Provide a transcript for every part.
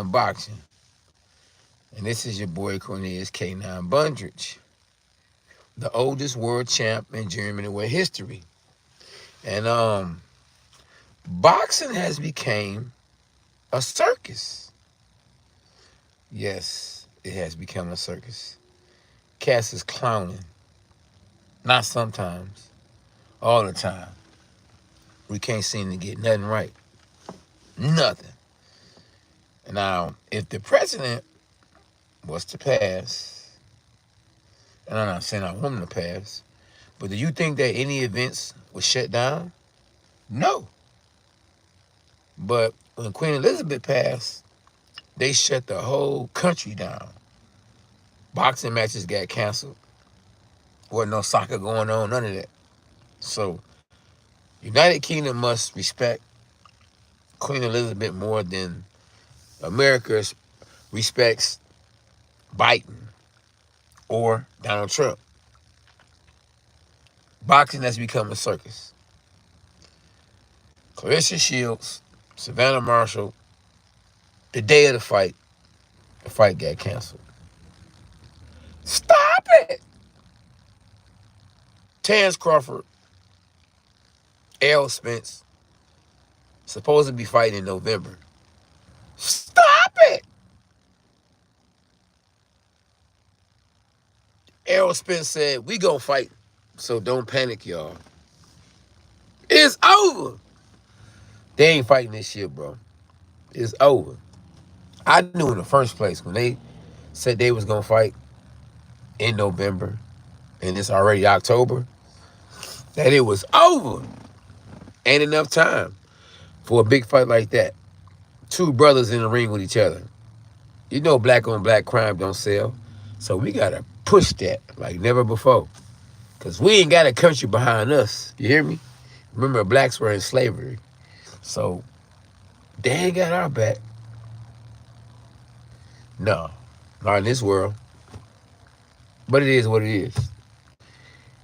boxing. And this is your boy Cornelius K9 Bundridge, the oldest world champ in German weight history. And boxing has become a circus. Yes, it has become a circus. Cass is clowning. Not sometimes, all the time. We can't seem to get nothing right. Nothing. Now, if the president was to pass, and I'm not saying I want him to pass, but do you think that any events was shut down? No. But when Queen Elizabeth passed, they shut the whole country down. Boxing matches got canceled. Wasn't no soccer going on, none of that. So, United Kingdom must respect Queen Elizabeth more than America respects Biden or Donald Trump. Boxing has become a circus. Clarissa Shields, Savannah Marshall, the day of the fight got canceled. Stop it! Terrence Crawford, Errol Spence, supposed to be fighting in November. Stop it! Errol Spence said, we gonna fight, so don't panic, y'all. It's over. They ain't fighting this shit, bro. It's over. I knew in the first place when they said they was gonna fight in November, and it's already October, that it was over. Ain't enough time for a big fight like that. Two brothers in the ring with each other. You know black on black crime don't sell. So we gotta push that like never before. Cause we ain't got a country behind us. You hear me? Remember, blacks were in slavery. So they ain't got our back. No, not in this world. But it is what it is.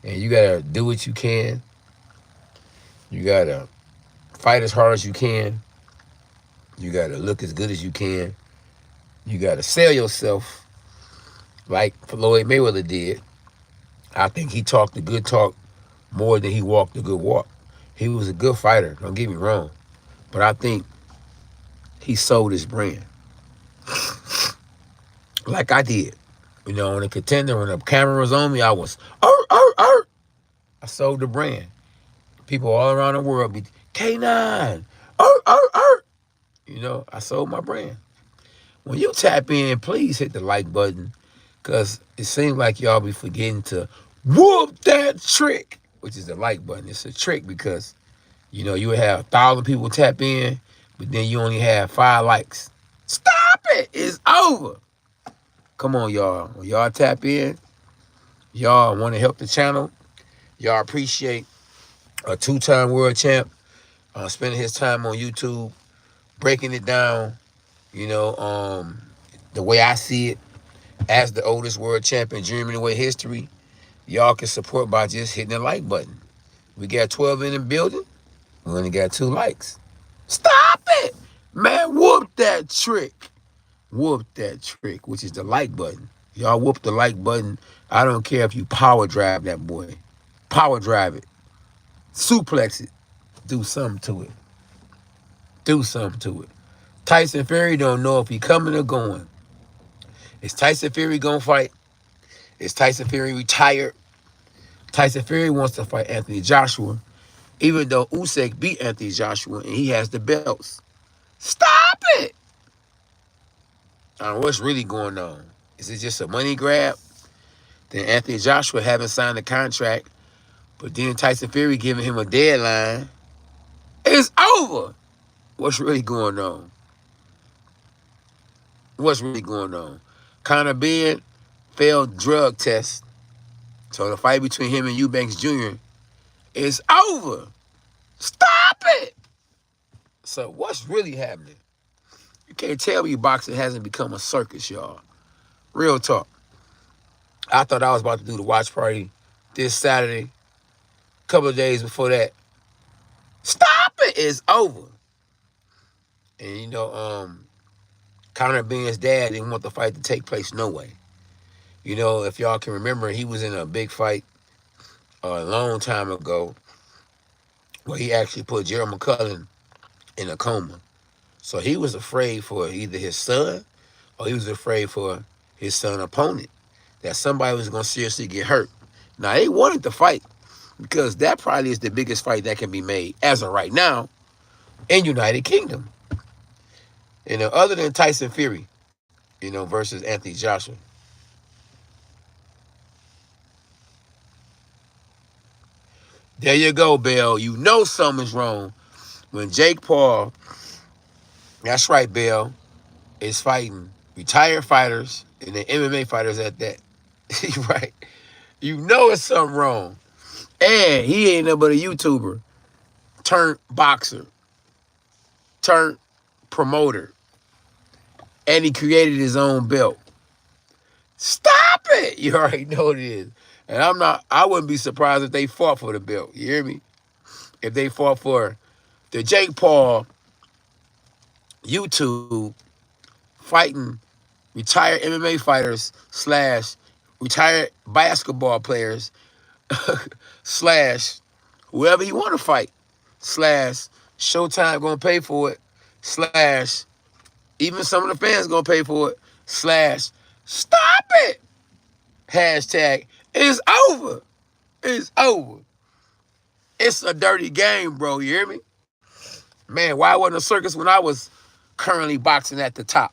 And you gotta do what you can. You gotta fight as hard as you can. You gotta look as good as you can. You gotta sell yourself like Floyd Mayweather did. I think he talked the good talk more than he walked the good walk. He was a good fighter, don't get me wrong. But I think he sold his brand. Like I did. You know, on a contender, when the camera was on me, I was, I sold the brand. People all around the world be, K9, You know, I sold my brand. When you tap in, please hit the like button, because it seems like y'all be forgetting to whoop that trick, which is the like button. It's a trick because, you know, you would have 1,000 people tap in, but then you only have 5 likes. Stop it. It's over. Come on, y'all. When y'all tap in, y'all want to help the channel. Y'all appreciate a 2-time world champ spending his time on YouTube, breaking it down, you know, the way I see it, as the oldest world champ in German weight history. Y'all can support by just hitting the like button. We got 12 in the building. We only got 2 likes. Stop it! Man, whoop that trick. Whoop that trick, which is the like button. Y'all whoop the like button. I don't care if you power drive that boy. Power drive it. Suplex it. Do something to it. Do something to it. Tyson Fury don't know if he coming or going. Is Tyson Fury gonna fight? Is Tyson Fury retired? Tyson Fury wants to fight Anthony Joshua, even though Usyk beat Anthony Joshua and he has the belts. Stop it! What's really going on? Is it just a money grab? Then Anthony Joshua haven't signed a contract, but then Tyson Fury giving him a deadline. It's over. What's really going on? What's really going on? Conor Benn failed drug test. So the fight between him and Eubanks Jr. is over. Stop it! So what's really happening? You can't tell me boxing hasn't become a circus, y'all. Real talk. I thought I was about to do the watch party this Saturday. A couple of days before that. Stop it! It's over. And you know, Conor being his dad didn't want the fight to take place no way. You know, if y'all can remember, he was in a big fight a long time ago where he actually put Gerald McCullough in a coma. So he was afraid for either his son or he was afraid for his son opponent that somebody was going to seriously get hurt. Now, they wanted to fight because that probably is the biggest fight that can be made as of right now in United Kingdom. You know, other than Tyson Fury, you know, versus Anthony Joshua. There you go, Bill. You know something's wrong when Jake Paul, that's right, Bill, is fighting retired fighters and the MMA fighters at that. Right. You know it's something wrong. And he ain't nothing but a YouTuber, turned boxer, turned promoter. And he created his own belt. Stop it! You already know what it is. And I wouldn't be surprised if they fought for the belt. You hear me? If they fought for the Jake Paul YouTube fighting retired MMA fighters / retired basketball players / whoever you want to fight / Showtime gonna pay for it / even some of the fans gonna pay for it / stop it. Hashtag it's over. It's over. It's a dirty game, bro. You hear me? Man, why wasn't a circus when I was currently boxing at the top?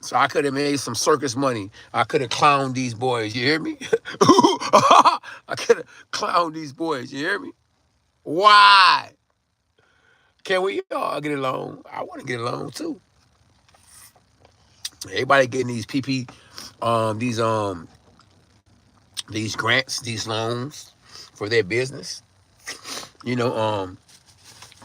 So I could have made some circus money. I could have clowned these boys. You hear me? I could have clowned these boys. You hear me? Why? Can we all get along? I want to get along too. Everybody getting these these grants, these loans for their business. You know,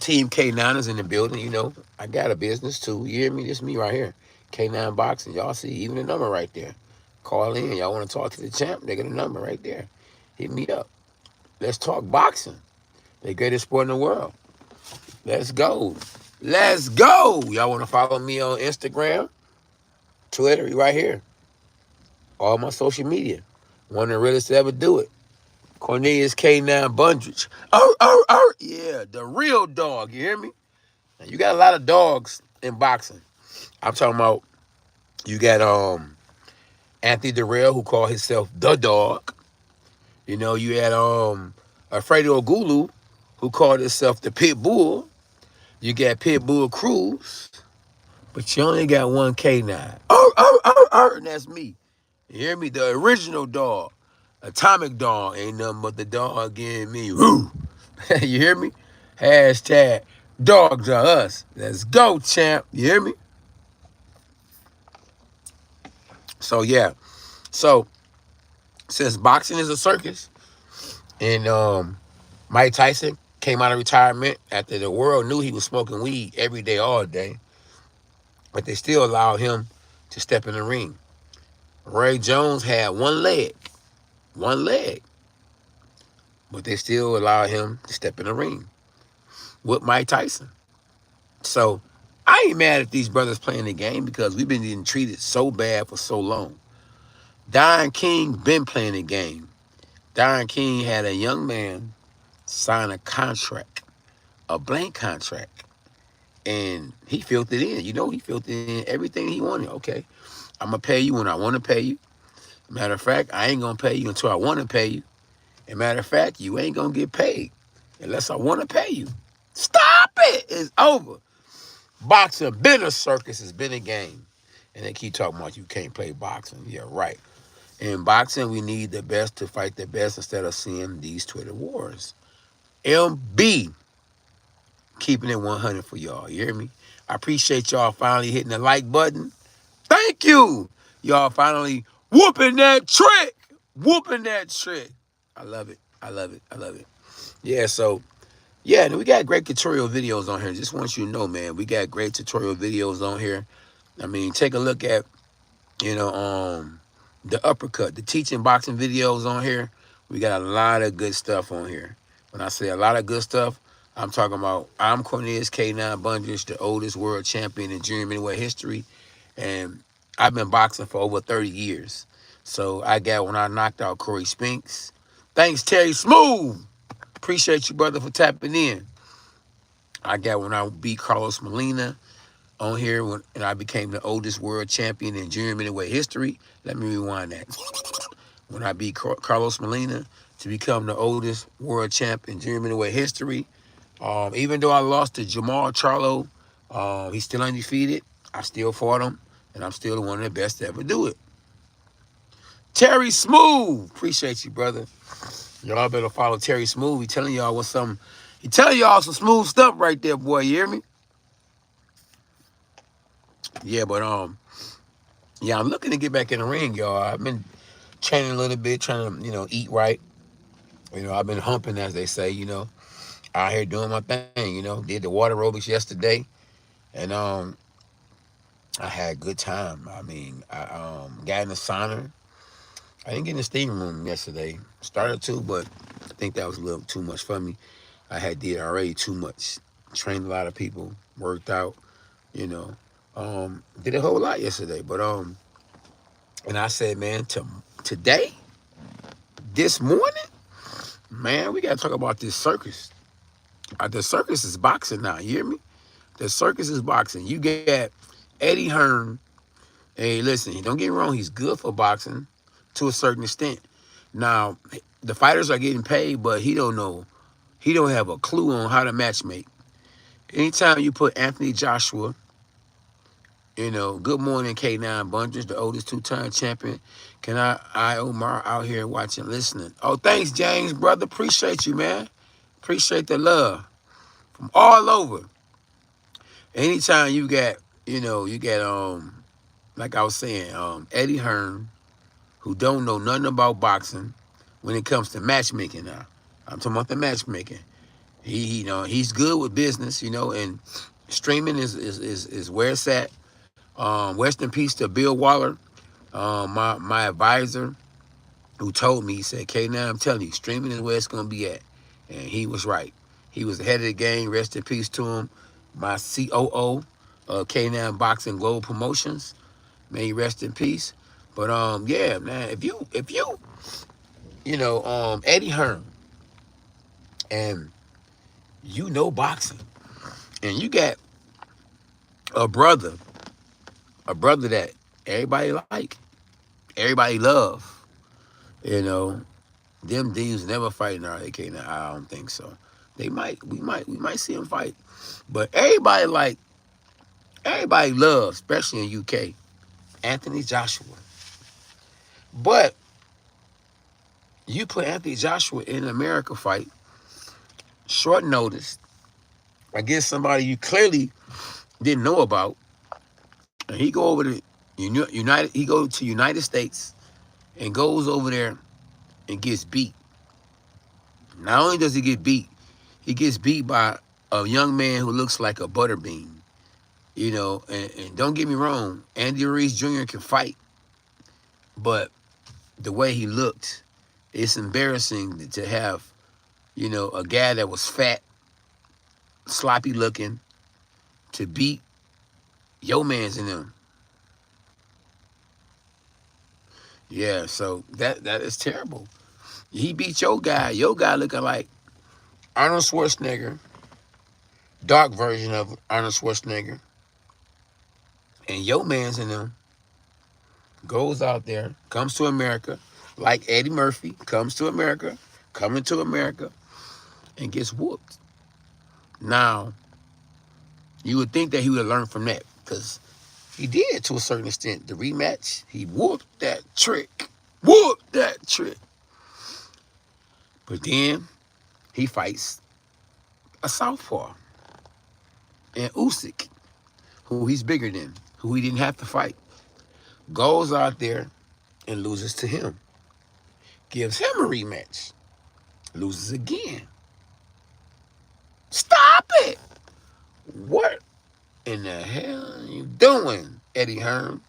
Team K9 is in the building. You know, I got a business too. You hear me? This is me right here. K9 Boxing. Y'all see even the number right there. Call in. Y'all want to talk to the champ? They got a number right there. Hit me up. Let's talk boxing. The greatest sport in the world. Let's go. Let's go. Y'all want to follow me on Instagram, Twitter, right here. All my social media. One of the realest to ever do it. Cornelius K9 Bundridge. Yeah, the real dog. You hear me? Now, you got a lot of dogs in boxing. I'm talking about you got Anthony Durrell, who called himself the dog. You know, you had Alfredo Ogulu, who called himself the Pit Bull. You got Pit Bull Cruz, but you only got one K9. And that's me. You hear me? The original dog. Atomic dog ain't nothing but the dog in me. Woo! You hear me? Hashtag dogs are us. Let's go, champ. You hear me? So, yeah. So, since boxing is a circus, and Mike Tyson came out of retirement after the world knew he was smoking weed every day, all day, but they still allowed him to step in the ring. Ray Jones had one leg, but they still allowed him to step in the ring with Mike Tyson. So I ain't mad at these brothers playing the game because we've been getting treated so bad for so long. Don King been playing the game. Don King had a young man sign a contract, a blank contract, and he filled it in. You know, he filled in everything he wanted. Okay, I'm going to pay you when I want to pay you. Matter of fact, I ain't going to pay you until I want to pay you. And matter of fact, you ain't going to get paid unless I want to pay you. Stop it. It's over. Boxing been a circus. It's been a game. And they keep talking about you can't play boxing. Yeah, right. In boxing, we need the best to fight the best instead of seeing these Twitter wars. MB, keeping it 100 for y'all. You hear me? I appreciate y'all finally hitting the like button. Thank you. Y'all finally whooping that trick. Whooping that trick. I love it. I love it. I love it. Yeah, so, yeah, we got great tutorial videos on here. Just want you to know, man, we got great tutorial videos on here. I mean, take a look at, you know, the uppercut, the teaching boxing videos on here. We got a lot of good stuff on here. When I say a lot of good stuff, I'm talking about I'm Cornelius K9 Bundridge, the oldest world champion in junior middleweight history. And I've been boxing for over 30 years. So I got when I knocked out Corey Spinks. Thanks, Terry Smooth. Appreciate you, brother, for tapping in. I got when I beat Carlos Molina on here and I became the oldest world champion in junior middleweight history. Let me rewind that. When I beat Carlos Molina to become the oldest world champ in junior middleweight history. Even though I lost to Jamal Charlo, he's still undefeated. I still fought him, and I'm still one of the best to ever do it. Terry Smooth, appreciate you, brother. Y'all better follow Terry Smooth. He telling y'all he telling y'all some smooth stuff right there, boy. You hear me? Yeah, but yeah, I'm looking to get back in the ring, y'all. I've been training a little bit, trying to, eat right. I've been humping, as they say, out here doing my thing, Did the water aerobics yesterday, and I had a good time. I mean, I got in the sauna. I didn't get in the steam room yesterday. Started to, but I think that was a little too much for me. I had did already too much. Trained a lot of people, worked out, you know. Did a whole lot yesterday. But and I said, man, today, this morning, man, we gotta talk about this circus. The circus is boxing now, you hear me? The circus is boxing. You get Eddie Hearn. Hey, listen, don't get me wrong, he's good for boxing to a certain extent. Now, the fighters are getting paid, but he don't know. He don't have a clue on how to match make. Anytime you put Anthony Joshua, good morning, K9 Bunches, the oldest two-time champion. Can I Omar out here watching, listening. Oh, thanks, James, brother. Appreciate you, man. Appreciate the love from all over. Anytime you got, like I was saying, Eddie Hearn, who don't know nothing about boxing when it comes to matchmaking now. I'm talking about the matchmaking. He's good with business, and streaming is where it's at. Rest in peace to Bill Waller, my advisor, who told me, he said, K9, I'm telling you, streaming is where it's gonna be at. And he was right. He was ahead of the game. Rest in peace to him. My COO of K9 Boxing Global Promotions. May he rest in peace. But yeah, man, if you Eddie Hearn, and boxing, and you got a brother that everybody like, everybody love, them dudes never fight in RAK. Now I don't think so. We might see them fight, but everybody loves, especially in UK, Anthony Joshua. But you put Anthony Joshua in an America fight, short notice, against somebody you clearly didn't know about, and he go over to United States and goes over there and gets beat. Not only does he get beat, he gets beat by a young man who looks like a butterbean. And don't get me wrong, Andy Ruiz Jr. can fight, but the way he looked, it's embarrassing to have, a guy that was fat, sloppy looking, to beat your mans in them. Yeah, so that is terrible. He beat your guy looking like Arnold Schwarzenegger, dark version of Arnold Schwarzenegger, and your man's in them goes out there, comes to America, like Eddie Murphy, coming to America, and gets whooped. Now, you would think that he would learn from that, because he did to a certain extent. The rematch, he whooped that trick. But then he fights a southpaw, and Usyk, who he's bigger than, who he didn't have to fight, goes out there and loses to him. Gives him a rematch. Loses again. Stop it! What in the hell are you doing, Eddie Hearn?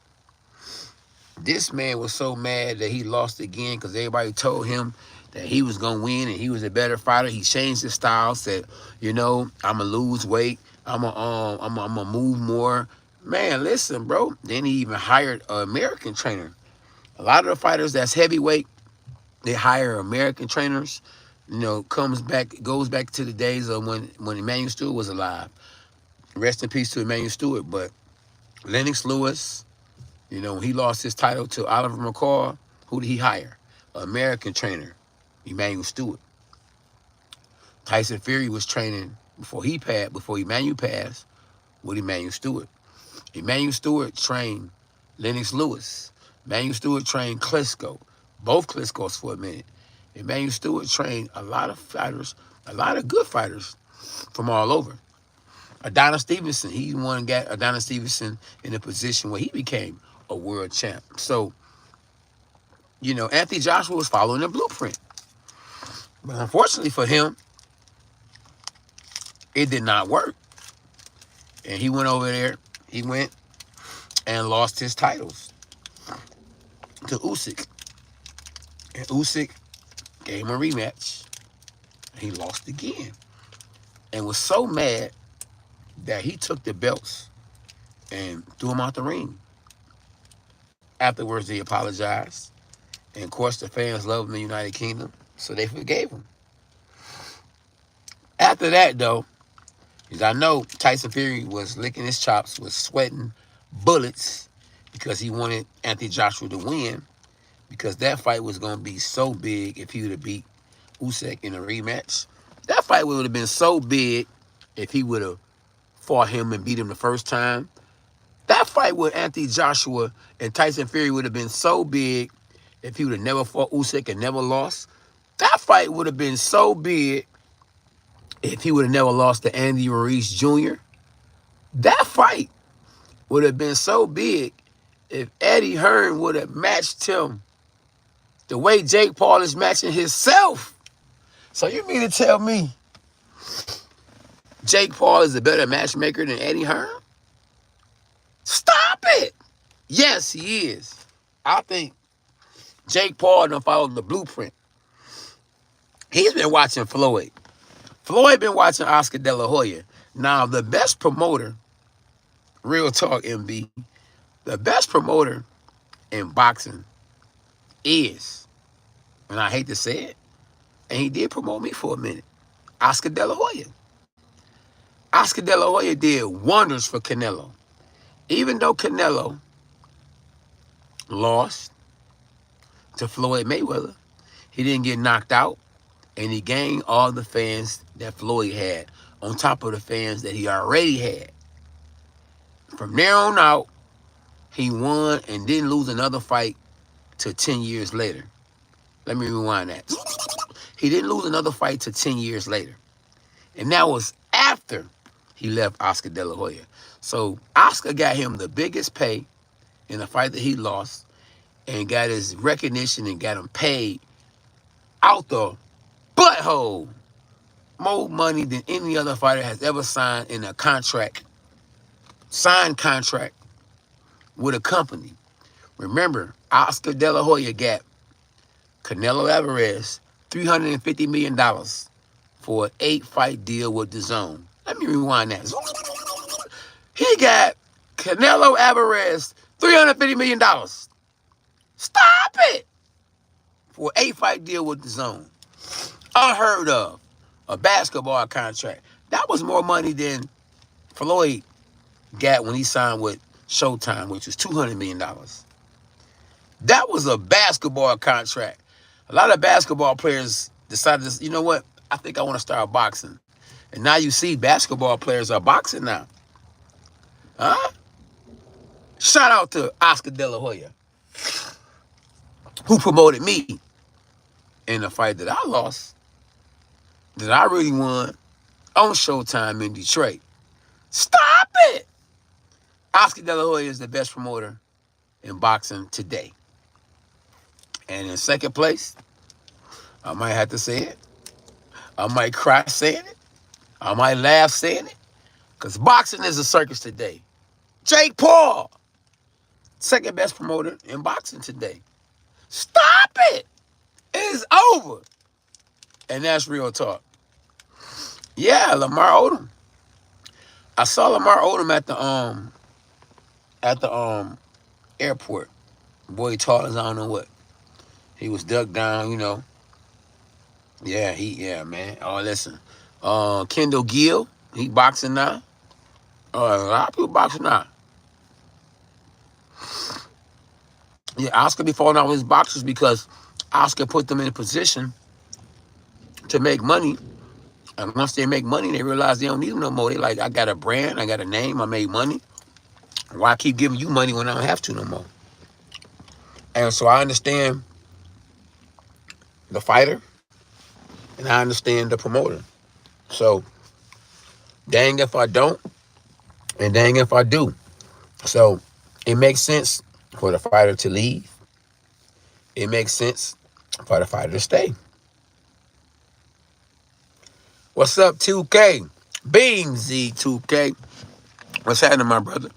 This man was so mad that he lost again because everybody told him that he was going to win and he was a better fighter. He changed his style, said, I'm going to lose weight. I'm going to move more. Man, listen, bro. Then he even hired an American trainer. A lot of the fighters that's heavyweight, they hire American trainers. You know, goes back to the days of when Emmanuel Stewart was alive. Rest in peace to Emmanuel Stewart. But Lennox Lewis, you know, when he lost his title to Oliver McCall, who did he hire? An American trainer, Emmanuel Stewart. Tyson Fury was training before Emmanuel passed, with Emmanuel Stewart. Emmanuel Stewart trained Lennox Lewis. Emmanuel Stewart trained Klitschko, both Klitschko's for a minute. Emmanuel Stewart trained a lot of fighters, a lot of good fighters from all over. Adonis Stevenson, he one got Adonis Stevenson in a position where he became a world champ. So, you know, Anthony Joshua was following the blueprint. But unfortunately for him, it did not work. And he went over there, he went and lost his titles to Usyk. And Usyk gave him a rematch. He lost again. And was so mad that he took the belts and threw them out the ring. Afterwards, he apologized. And of course, the fans loved him in the United Kingdom, so they forgave him. After that, though, because I know Tyson Fury was licking his chops, was sweating bullets because he wanted Anthony Joshua to win, because that fight was going to be so big if he would have beat Usyk in a rematch. That fight would have been so big if he would have fought him and beat him the first time. That fight with Anthony Joshua and Tyson Fury would have been so big if he would have never fought Usyk and never lost. That fight would have been so big if he would have never lost to Andy Ruiz Jr. That fight would have been so big if Eddie Hearn would have matched him the way Jake Paul is matching himself. So you mean to tell me Jake Paul is a better matchmaker than Eddie Hearn? Stop it. Yes, he is. I think Jake Paul done followed the blueprint. He's been watching Floyd. Floyd been watching Oscar De La Hoya. Now, the best promoter, real talk, MB, the best promoter in boxing is, and I hate to say it, and he did promote me for a minute, Oscar De La Hoya. Oscar De La Hoya did wonders for Canelo. Even though Canelo lost to Floyd Mayweather, he didn't get knocked out, and he gained all the fans that Floyd had on top of the fans that he already had. From there on out, he won and didn't lose another fight till 10 years later. Let me rewind that. He didn't lose another fight till 10 years later. And that was after he left Oscar De La Hoya. So Oscar got him the biggest pay in the fight that he lost, and got his recognition and got him paid out the butthole. More money than any other fighter has ever signed in a contract. Signed contract with a company. Remember, Oscar De La Hoya got Canelo Alvarez $350 million for an 8-fight deal with DAZN. Let me rewind that. He got Canelo Alvarez $350 million. Stop it! For an 8-fight deal with DAZN. Unheard of. A basketball contract. That was more money than Floyd got when he signed with Showtime, which was $200 million. That was a basketball contract. A lot of basketball players decided, you know what? I think I want to start boxing. And now you see basketball players are boxing now. Huh? Shout out to Oscar De La Hoya, who promoted me in a fight that I lost, that I really won on Showtime in Detroit. Stop it! Oscar De La Hoya is the best promoter in boxing today. And in second place, I might have to say it. I might cry saying it. I might laugh saying it. Because boxing is a circus today. Jake Paul, second best promoter in boxing today. Stop it! It's over. And that's real talk. Yeah, Lamar Odom. I saw Lamar Odom at the at the airport. Boy tall as I don't know what. He was ducked down, you know. Yeah, man. Oh, listen. Kendall Gill, he boxing now. A lot of people boxing now. Yeah, Oscar be falling out with his boxers because Oscar put them in a position to make money. And once they make money, they realize they don't need them no more. They like, I got a brand, I got a name, I made money. Why keep giving you money when I don't have to no more? And so I understand the fighter and I understand the promoter. So dang if I don't, and dang if I do. So it makes sense for the fighter to leave. It makes sense for the fighter to stay. What's up, 2K? Beam Z2K. What's happening, my brother?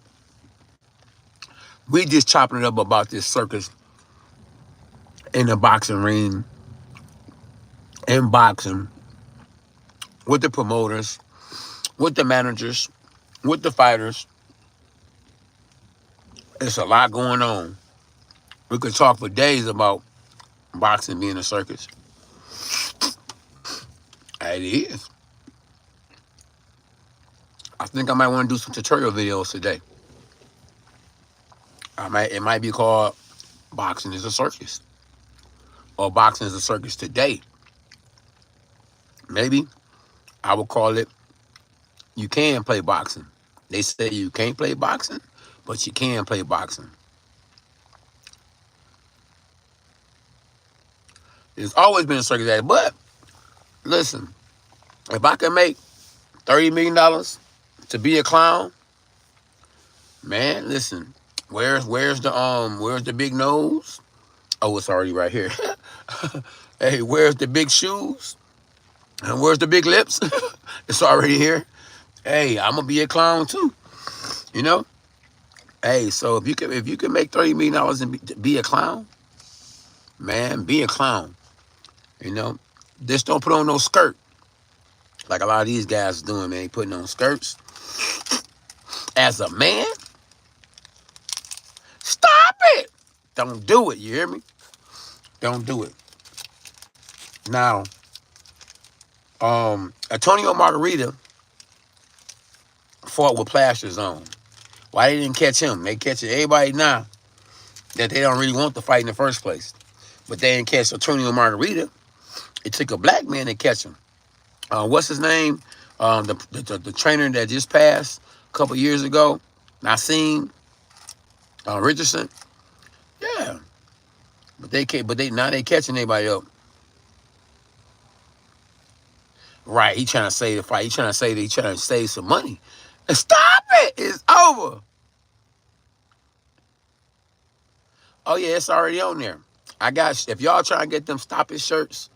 We just chopping it up about this circus in the boxing ring, in boxing, with the promoters, with the managers, with the fighters. It's a lot going on. We could talk for days about boxing being a circus. It is. I think I might want to do some tutorial videos today. It might be called Boxing is a Circus. Or Boxing is a Circus Today. Maybe I would call it You Can Play Boxing. They say you can't play boxing, but you can play boxing. There's always been a circus at it. But listen, if I can make $30 million to be a clown, man, listen, where's the big nose? Oh, it's already right here. Hey, where's the big shoes? And where's the big lips? It's already here. Hey, I'm gonna be a clown too. You know? Hey, so if you can make $30 million and be a clown, man, be a clown. You know? Just don't put on no skirt. Like a lot of these guys are doing, man. They putting on skirts. As a man, stop it. Don't do it, you hear me? Don't do it. Now, Antonio Margarita fought with plasters on. Why they didn't catch him? They catching everybody now that they don't really want to fight in the first place. But they didn't catch Antonio Margarita. It took a black man to catch him. What's his name? The trainer that just passed a couple years ago, Nassim Richardson. Yeah, but now they catching everybody up. Right, he trying to save the fight. He trying to save some money. And stop it! It's over. Oh yeah, it's already on there. If y'all trying to get them Stop It shirts,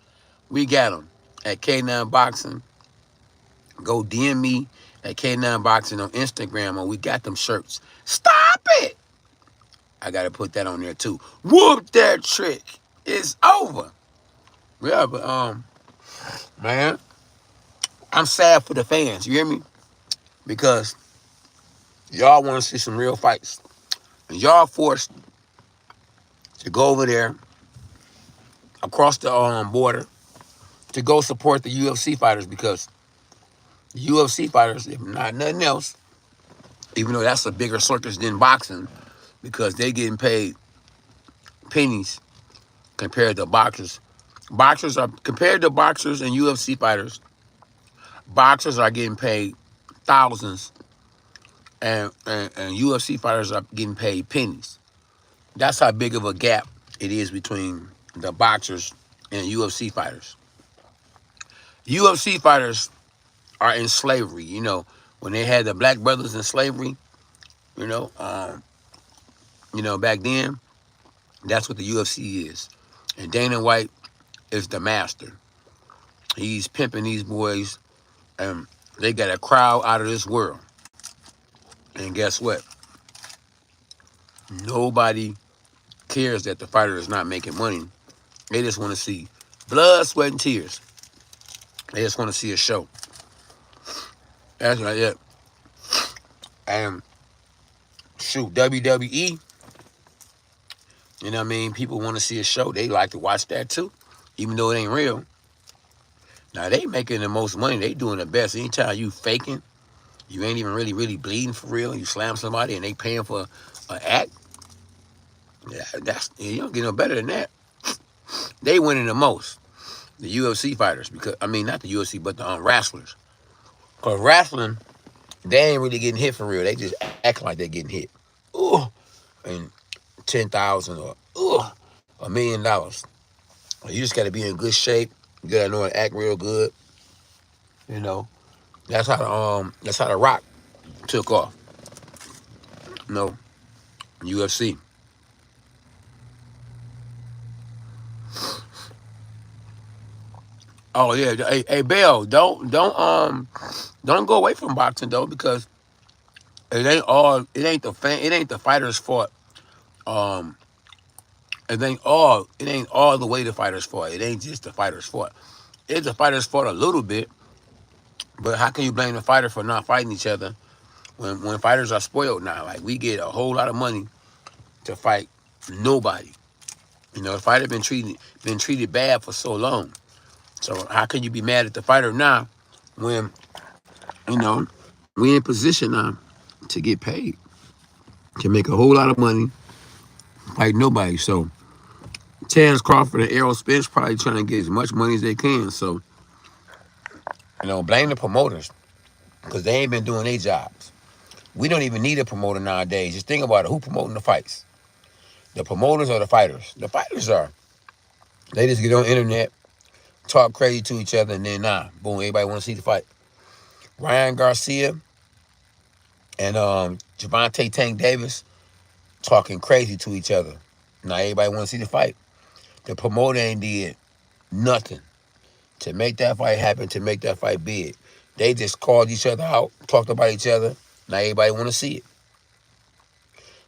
we got them at K9 Boxing. Go DM me at K9 Boxing on Instagram, and we got them shirts. Stop it! I gotta put that on there too. Whoop that trick. It's over. Yeah, but man, I'm sad for the fans. You hear me? Because y'all want to see some real fights, and y'all forced to go over there across the border to go support the UFC fighters, because the UFC fighters, if not nothing else, even though that's a bigger circus than boxing, because they getting paid pennies compared to boxers. Compared to boxers and UFC fighters, boxers are getting paid thousands, and UFC fighters are getting paid pennies. That's how big of a gap it is between the boxers and UFC fighters. UFC fighters are in slavery. You know, when they had the black brothers in slavery, you know, back then, that's what the UFC is. And Dana White is the master. He's pimping these boys, and they got a crowd out of this world. And guess what? Nobody cares that the fighter is not making money. They just want to see blood, sweat, and tears. They just want to see a show. That's right, yeah. And Shoot, WWE, you know what I mean? People want to see a show. They like to watch that too, even though it ain't real. Now, they making the most money. They doing the best. Anytime you faking, you ain't even really bleeding for real, you slam somebody and they paying for an act, yeah, you don't get no better than that. They winning the most. The UFC fighters, because I mean not the UFC, but the wrestlers. Cause wrestling, they ain't really getting hit for real. They just act like they're getting hit. Ooh, and 10,000 or $1 million. You just got to be in good shape. You got to know how to act real good. You know, that's how the Rock took off. You know, UFC. Oh yeah, hey Bell, don't go away from boxing though, because it ain't the fighters' fault. Um, it ain't all the way the fighters' fault. It ain't just the fighters' fault. It's the fighters' fault a little bit, but how can you blame the fighter for not fighting each other when fighters are spoiled now? Like, we get a whole lot of money to fight nobody. You know, the fighter been treated bad for so long. So how can you be mad at the fighter now when, you know, we in position now to get paid, to make a whole lot of money, fight nobody. So Terrence Crawford and Errol Spence probably trying to get as much money as they can. So, blame the promoters, because they ain't been doing their jobs. We don't even need a promoter nowadays. Just think about it. Who promoting the fights? The promoters or the fighters? The fighters are. They just get on the internet, talk crazy to each other, and then boom, everybody want to see the fight. Ryan Garcia and Javante Tank Davis talking crazy to each other. Now everybody want to see the fight. The promoter ain't did nothing to make that fight happen, to make that fight big. They just called each other out, talked about each other. Now everybody want to see it.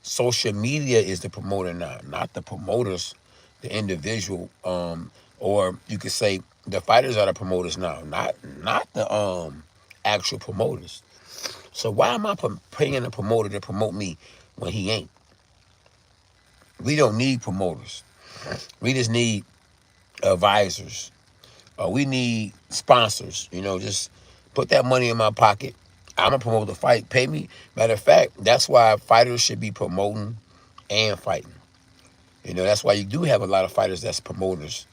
Social media is the promoter now, not the promoters, the individual. Or you could say the fighters are the promoters now, not the actual promoters. So why am I paying a promoter to promote me when he ain't? We don't need promoters. We just need advisors. We need sponsors. Just put that money in my pocket. I'm gonna promote the fight. Pay me. Matter of fact, that's why fighters should be promoting and fighting. That's why you do have a lot of fighters that's promoters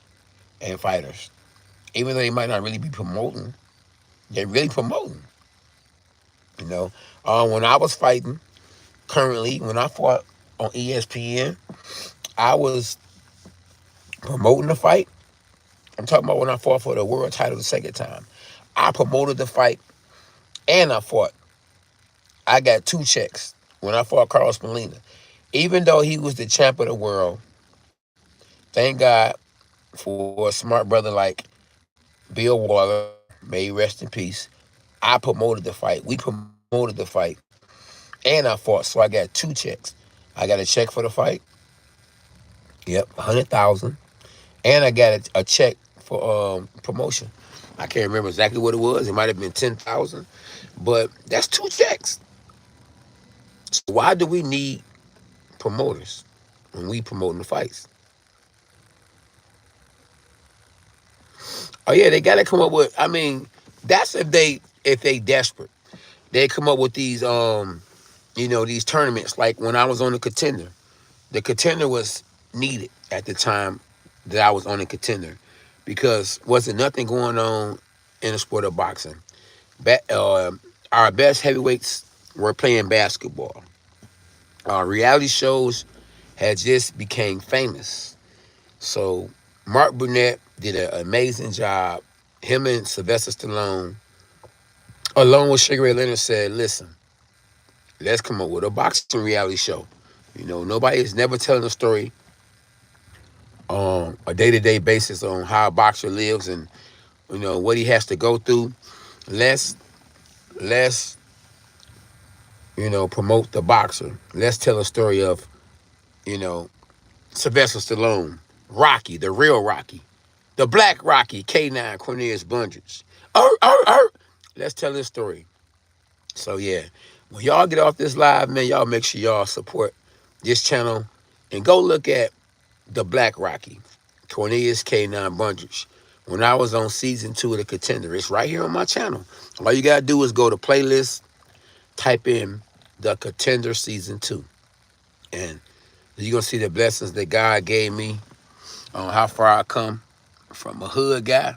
and fighters. Even though they might not really be promoting, they're really promoting. When I was fighting, currently, when I fought on ESPN, I was promoting the fight. I'm talking about when I fought for the world title the second time. I promoted the fight and I fought. I got 2 checks when I fought Carlos Molina. Even though he was the champ of the world, thank God for a smart brother like Bill Waller, may he rest in peace. I promoted the fight. We promoted the fight. And I fought. So I got 2 checks. I got a check for the fight. Yep, 100,000. And I got a check for promotion. I can't remember exactly what it was. It might have been 10,000. But that's 2 checks. So why do we need promoters when we promoting the fights? Oh yeah, they gotta come up with. I mean, that's if they desperate. They come up with these tournaments. Like when I was on the Contender. The Contender was needed at the time that I was on the Contender, because wasn't nothing going on in the sport of boxing. Our best heavyweights were playing basketball. Reality shows had just became famous. So Mark Burnett did an amazing job. Him and Sylvester Stallone, along with Sugar Ray Leonard, said, listen, let's come up with a boxing reality show. Nobody is never telling a story on a day-to-day basis on how a boxer lives and, what he has to go through. Let's promote the boxer. Let's tell a story of, you know, Sylvester Stallone, Rocky, the real Rocky, the black Rocky, K9, Cornelius Bundridge. Let's tell this story. So yeah, When y'all get off this live, man, y'all make sure y'all support this channel and go look at the Black Rocky, Cornelius K9 Bundridge. When I was on season 2 of The Contender, it's right here on my channel. All you gotta do is go to playlist, type in The Contender season 2, and you're gonna see the blessings that God gave me on how far I come from a hood guy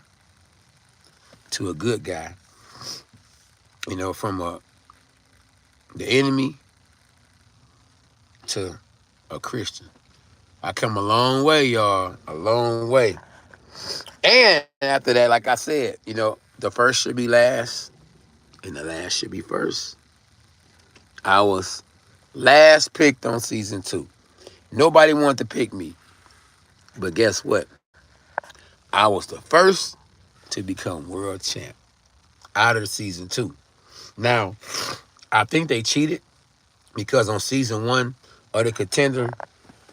to a good guy. You know, from the enemy to a Christian. I come a long way, y'all. A long way. And after that, like I said, you know, the first should be last and the last should be first. I was last picked on season 2. Nobody wanted to pick me. But guess what? I was the first to become world champ out of season 2. Now, I think they cheated because on season 1 of The Contender,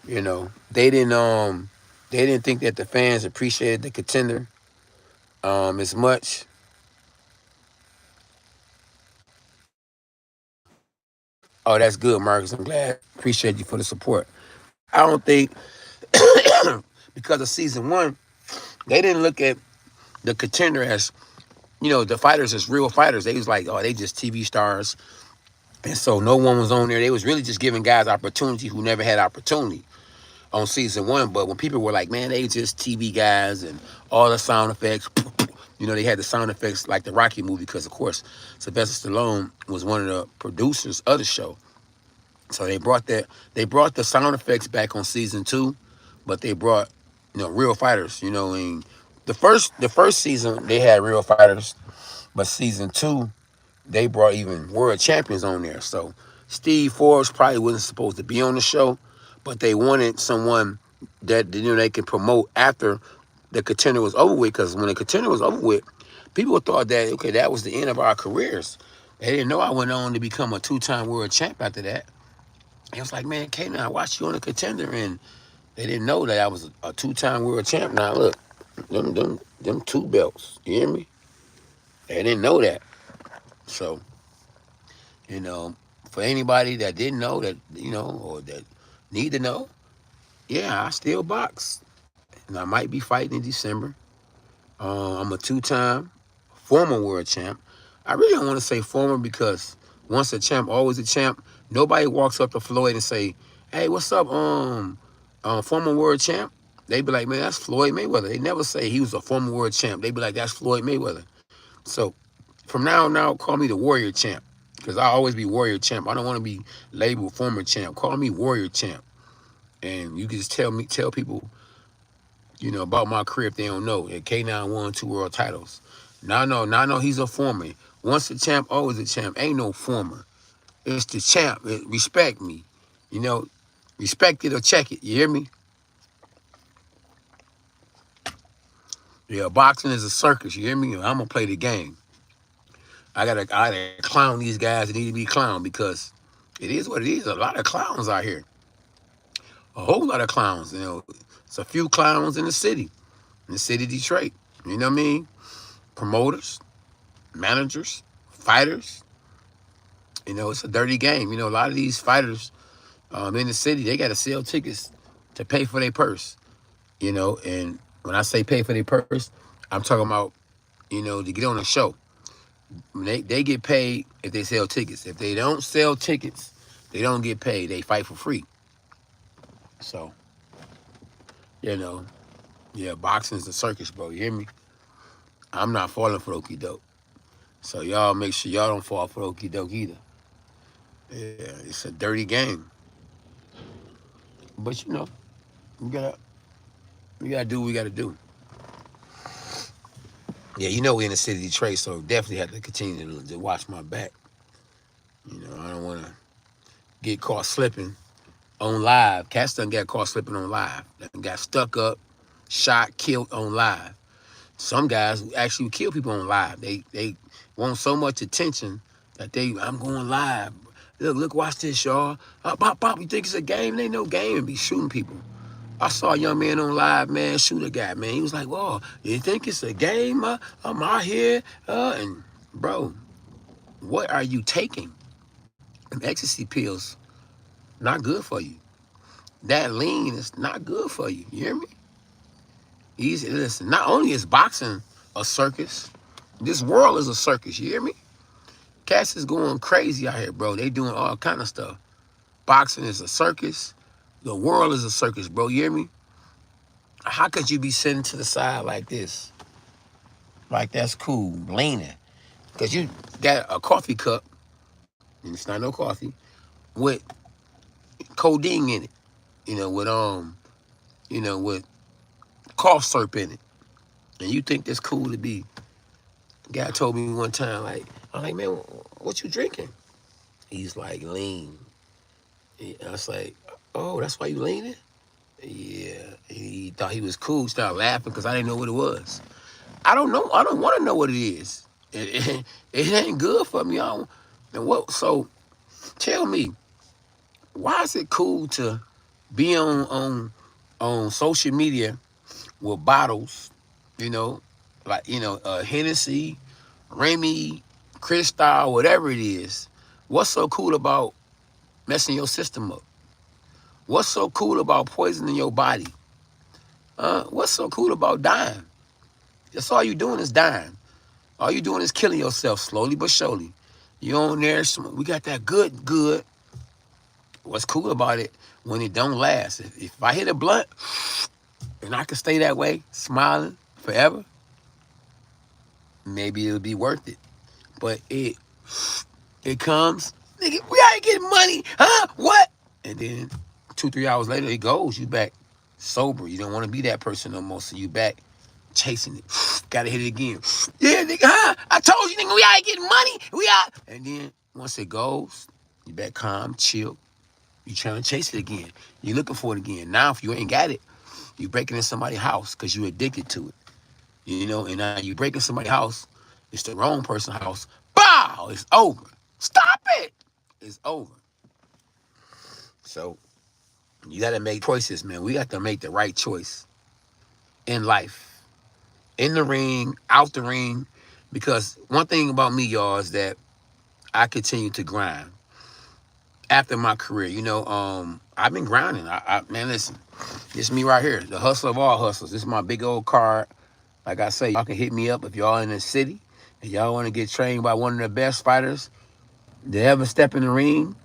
you know, they didn't think that the fans appreciated The Contender as much. Oh, that's good, Marcus. I'm glad. Appreciate you for the support. I don't think because of season 1, they didn't look at The Contender as, you know, the fighters as real fighters. They was like, oh, they just TV stars. And so no one was on there. They was really just giving guys opportunity who never had opportunity on season 1. But when people were like, man, they just TV guys and all the sound effects, you know, they had the sound effects like the Rocky movie because, of course, Sylvester Stallone was one of the producers of the show. So they brought the sound effects back on season 2, but they brought, you know, real fighters. You know, and the first season they had real fighters, but season 2 they brought even world champions on there. So Steve Forbes probably wasn't supposed to be on the show, but they wanted someone that, you know, they could promote after The Contender was over with. Because when The Contender was over with, people thought that, okay, that was the end of our careers. They didn't know I went on to become a 2-time world champ after that. It was like, man, Kanan, I watched you on The Contender, and they didn't know that I was a 2-time world champ. Now look, them 2 belts. You hear me? They didn't know that. So, you know, for anybody that didn't know that, you know, or that need to know, yeah, I still box. And I might be fighting in December. I'm a 2-time former world champ. I really don't want to say former because once a champ, always a champ. Nobody walks up to Floyd and say, hey, what's up, former world champ? They be like, man, that's Floyd Mayweather. They never say he was a former world champ. They be like, that's Floyd Mayweather. So from now on out, call me the warrior champ because I always be warrior champ. I don't want to be labeled former champ. Call me warrior champ. And you can just tell people, you know, about my career if they don't know. And K9 won 2 world titles. Now I know he's a former. Once a champ, always a champ. Ain't no former. It's the champ. Respect me. You know, respect it or check it. You hear me? Yeah, boxing is a circus. You hear me? I'm gonna play the game. I gotta clown these guys that need to be clowned because it is what it is. A lot of clowns out here. A whole lot of clowns. You know, it's a few clowns in the city of Detroit. You know what I mean? Promoters, managers, fighters. You know, it's a dirty game. You know, a lot of these fighters in the city, they got to sell tickets to pay for their purse. You know, and when I say pay for their purse, I'm talking about, you know, to get on a show. They get paid if they sell tickets. If they don't sell tickets, they don't get paid. They fight for free. So, you know, yeah, boxing's a circus, bro. You hear me? I'm not falling for okie doke. So y'all make sure y'all don't fall for okie doke either. Yeah, it's a dirty game. But you know, we gotta do what we gotta do. Yeah, you know we in the city of Detroit, so definitely have to continue to watch my back. You know, I don't wanna get caught slipping on live. Cats done got caught slipping on live. Done got stuck up, shot, killed on live. Some guys actually kill people on live. They want so much attention that I'm going live. Look, watch this, y'all. Pop, you think it's a game? It ain't no game and be shooting people. I saw a young man on live, man, shoot a guy, man. He was like, whoa, you think it's a game? I'm out here. And bro, what are you taking? And ecstasy pills, not good for you. That lean is not good for you. You hear me? Easy. Listen, not only is boxing a circus, this world is a circus. You hear me? Cats is going crazy out here, bro. They doing all kind of stuff. Boxing is a circus. The world is a circus, bro. You hear me? How could you be sitting to the side like this? Like that's cool, leaning. Because you got a coffee cup, and it's not no coffee, with codeine in it. With cough syrup in it. And you think that's cool to be. Guy told me one time, like, I'm like, man, what you drinking? He's like, lean. I was like, oh, that's why you leaning? Yeah. He thought he was cool, started laughing because I didn't know what it was. I don't know. I don't want to know what it is. It ain't good for me. And what? So tell me, why is it cool to be on social media with bottles, Hennessy, Remy, Cristal, whatever it is? What's so cool about messing your system up? What's so cool about poisoning your body? What's so cool about dying? That's all you doing is dying. All you doing is killing yourself slowly but surely. You on there, we got that good. What's cool about it when it don't last? If I hit a blunt and I can stay that way, smiling forever, maybe it'll be worth it. But it comes, nigga, we ain't getting money, huh? What? And then 2-3 hours later, it goes. You back sober. You don't want to be that person no more. So you back chasing it. Gotta hit it again. Yeah, nigga, huh? I told you, nigga, we ain't getting money. We out. And then once it goes, you back calm, chill. You trying to chase it again. You looking for it again. Now, if you ain't got it, you breaking in somebody's house because you addicted to it. And now you breaking somebody's house. It's the wrong person's house. Bow! It's over. Stop it! It's over. So you got to make choices, man. We got to make the right choice in life. In the ring, out the ring. Because one thing about me, y'all, is that I continue to grind. After my career, I've been grinding. Man, listen, this is me right here, the hustler of all hustlers. This is my big old card. Like I say, y'all can hit me up if y'all in the city and y'all want to get trained by one of the best fighters to ever step in the ring.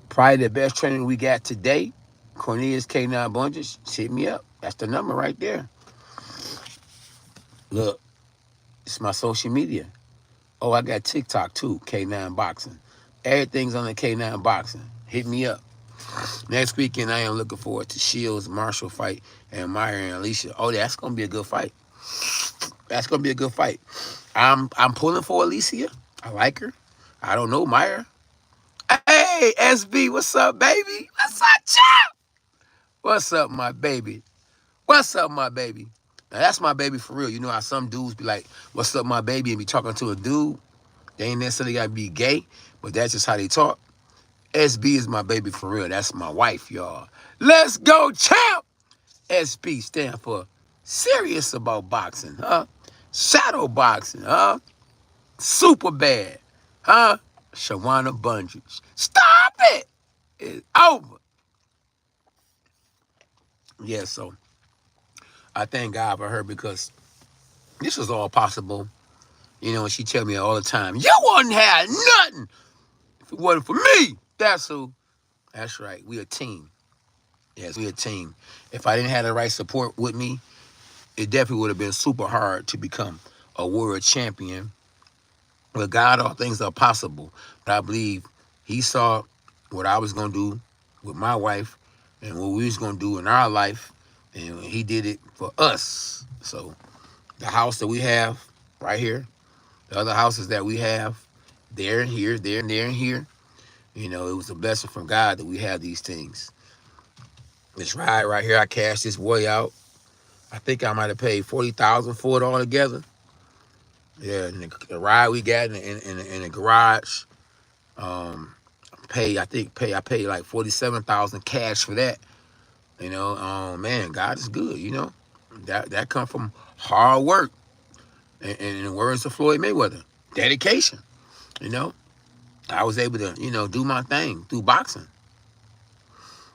Probably the best training we got today. Cornelius K9 Bunches, hit me up. That's the number right there. Look, it's my social media. Oh, I got TikTok too, K9 Boxing. Everything's on the K9 Boxing. Hit me up. Next weekend, I am looking forward to Shields Marshall fight and Meyer and Alicia. Oh, that's gonna be a good fight. That's gonna be a good fight. I'm pulling for Alicia. I like her. I don't know Meyer. Hey, SB, what's up, baby? What's up, champ? What's up, my baby? What's up, my baby? Now that's my baby for real. You know how some dudes be like, "What's up, my baby?" and be talking to a dude. They ain't necessarily gotta be gay, but that's just how they talk. SB is my baby for real. That's my wife, y'all. Let's go, champ! SB stand for serious about boxing, huh? Shadow boxing, huh? Super bad, huh? Shawana Bundridge. Stop it! It's over. Yeah, so I thank God for her because this was all possible. And she tell me all the time, you wouldn't have nothing if it wasn't for me. That's who. That's right. We a team. Yes, we a team. If I didn't have the right support with me, it definitely would have been super hard to become a world champion. With God, all things are possible. But I believe he saw what I was going to do with my wife and what we was going to do in our life. And he did it for us. So the house that we have right here, the other houses that we have, there and here, there and there and here, it was a blessing from God that we have these things. This ride right here, I cashed this boy out. I think I might have paid $40,000 for it all together. Yeah, and the ride we got in the garage, I paid like $47,000 cash for that. Man, God is good. That come from hard work, and in the words of Floyd Mayweather, dedication. I was able to, you know, do my thing through boxing.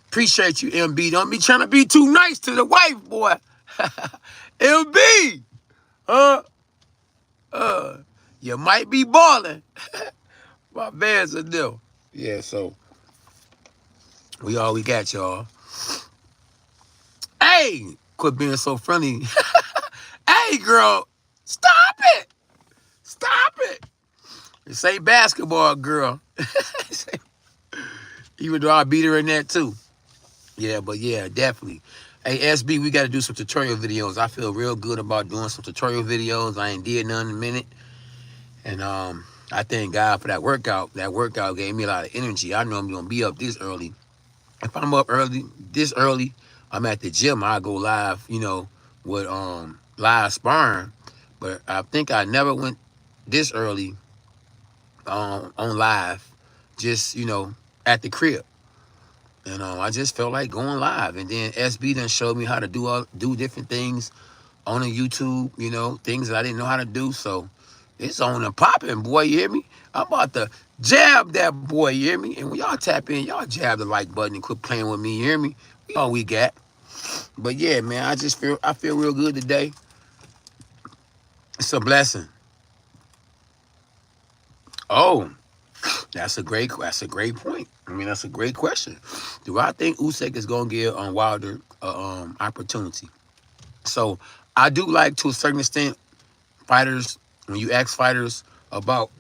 Appreciate you, MB. Don't be trying to be too nice to the wife, boy. MB, uh, you might be balling. My man's a deal. Yeah, so we all we got, y'all. Hey, quit being so friendly. Hey, girl, stop it. Stop it. This ain't basketball, girl. Even though I beat her in that, too. Yeah, but yeah, definitely. Hey, SB, we got to do some tutorial videos. I feel real good about doing some tutorial videos. I ain't did none in a minute. And I thank God for that workout. That workout gave me a lot of energy. I know I'm going to be up this early. If I'm up this early, I'm at the gym. I go live, you know, with live sparring. But I think I never went this early on live, just, you know, at the crib. And I just felt like going live. And then SB done showed me how to do different things on the YouTube, you know, things that I didn't know how to do. So it's on and popping, boy, you hear me? I'm about to jab that boy, you hear me? And when y'all tap in, y'all jab the like button and quit playing with me, you hear me? We all we got. But yeah, man, I feel real good today. It's a blessing. Oh, that's a great point. I mean, that's a great question. Do I think Usyk is gonna give Wilder opportunity? So I do like, to a certain extent, fighters, when you ask fighters about,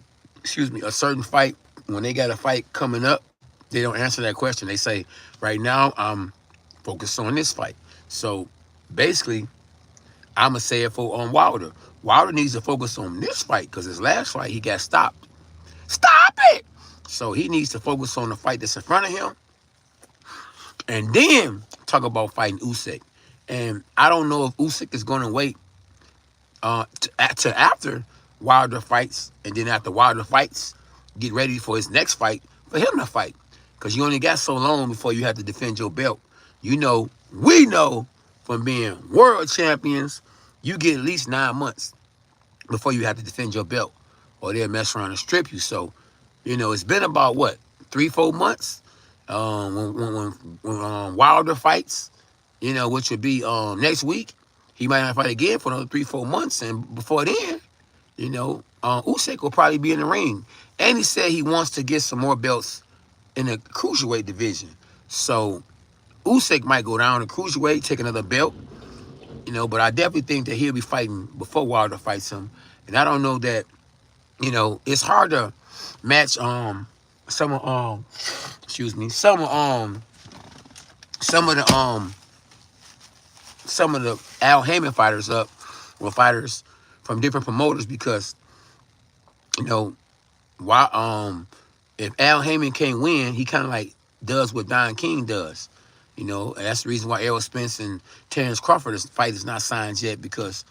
a certain fight, when they got a fight coming up, they don't answer that question. They say, right now, I'm focused on this fight. So basically, I'm going to say it on Wilder. Wilder needs to focus on this fight because his last fight, he got stopped. Stop it! So he needs to focus on the fight that's in front of him and then talk about fighting Usyk. And I don't know if Usyk is going to wait to after Wilder fights, and then after Wilder fights, get ready for his next fight for him to fight. Because you only got so long before you have to defend your belt. You know, we know from being world champions, you get at least 9 months before you have to defend your belt, or they'll mess around and strip you. So, you know, it's been about what, 3-4 months when Wilder fights, you know, which would be next week. He might not fight again for another 3-4 months, and before then, you know, Usyk will probably be in the ring. And he said he wants to get some more belts in the cruiserweight division. So Usyk might go down to cruiserweight, take another belt, you know, but I definitely think that he'll be fighting before Wilder fights him. And I don't know that, you know, it's hard to match some of some of the Al Heyman fighters up with fighters from different promoters, because, you know, why if Al Heyman can't win, he kind of like does what Don King does. You know, and that's the reason why Errol Spence and Terrence Crawford's fight is not signed yet, because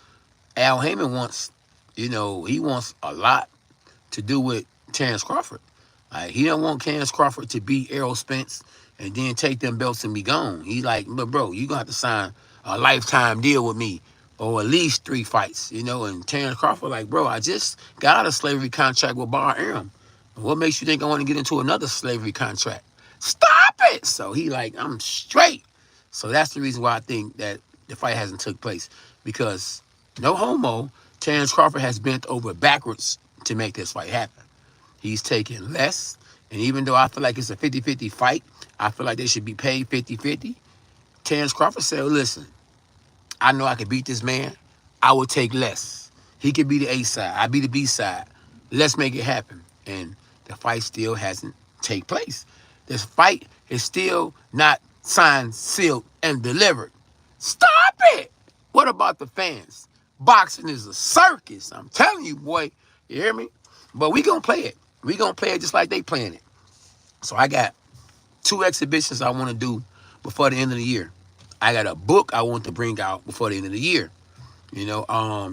Al Heyman wants, you know, he wants a lot to do with Terrence Crawford. He don't want Terrence Crawford to beat Errol Spence and then take them belts and be gone. He's like, but bro, you're going to have to sign a lifetime deal with me, or at least 3 fights, you know. And Terrence Crawford like, bro, I just got out of slavery contract with Bar Arum. What makes you think I want to get into another slavery contract? Stop it! So he like, I'm straight. So that's the reason why I think that the fight hasn't took place, because no homo, Terrence Crawford has bent over backwards to make this fight happen. He's taking less, and even though I feel like it's a 50-50 fight, I feel like they should be paid 50-50. Terrence Crawford said, listen, I know I can beat this man. I will take less. He could be the A side. I be the B side. Let's make it happen. And the fight still hasn't take place. This fight is still not signed, sealed, and delivered. Stop it! What about the fans? Boxing is a circus. I'm telling you, boy. You hear me? But we gonna play it. We gonna play it just like they playing it. So I got 2 exhibitions I want to do before the end of the year. I got a book I want to bring out before the end of the year. You know,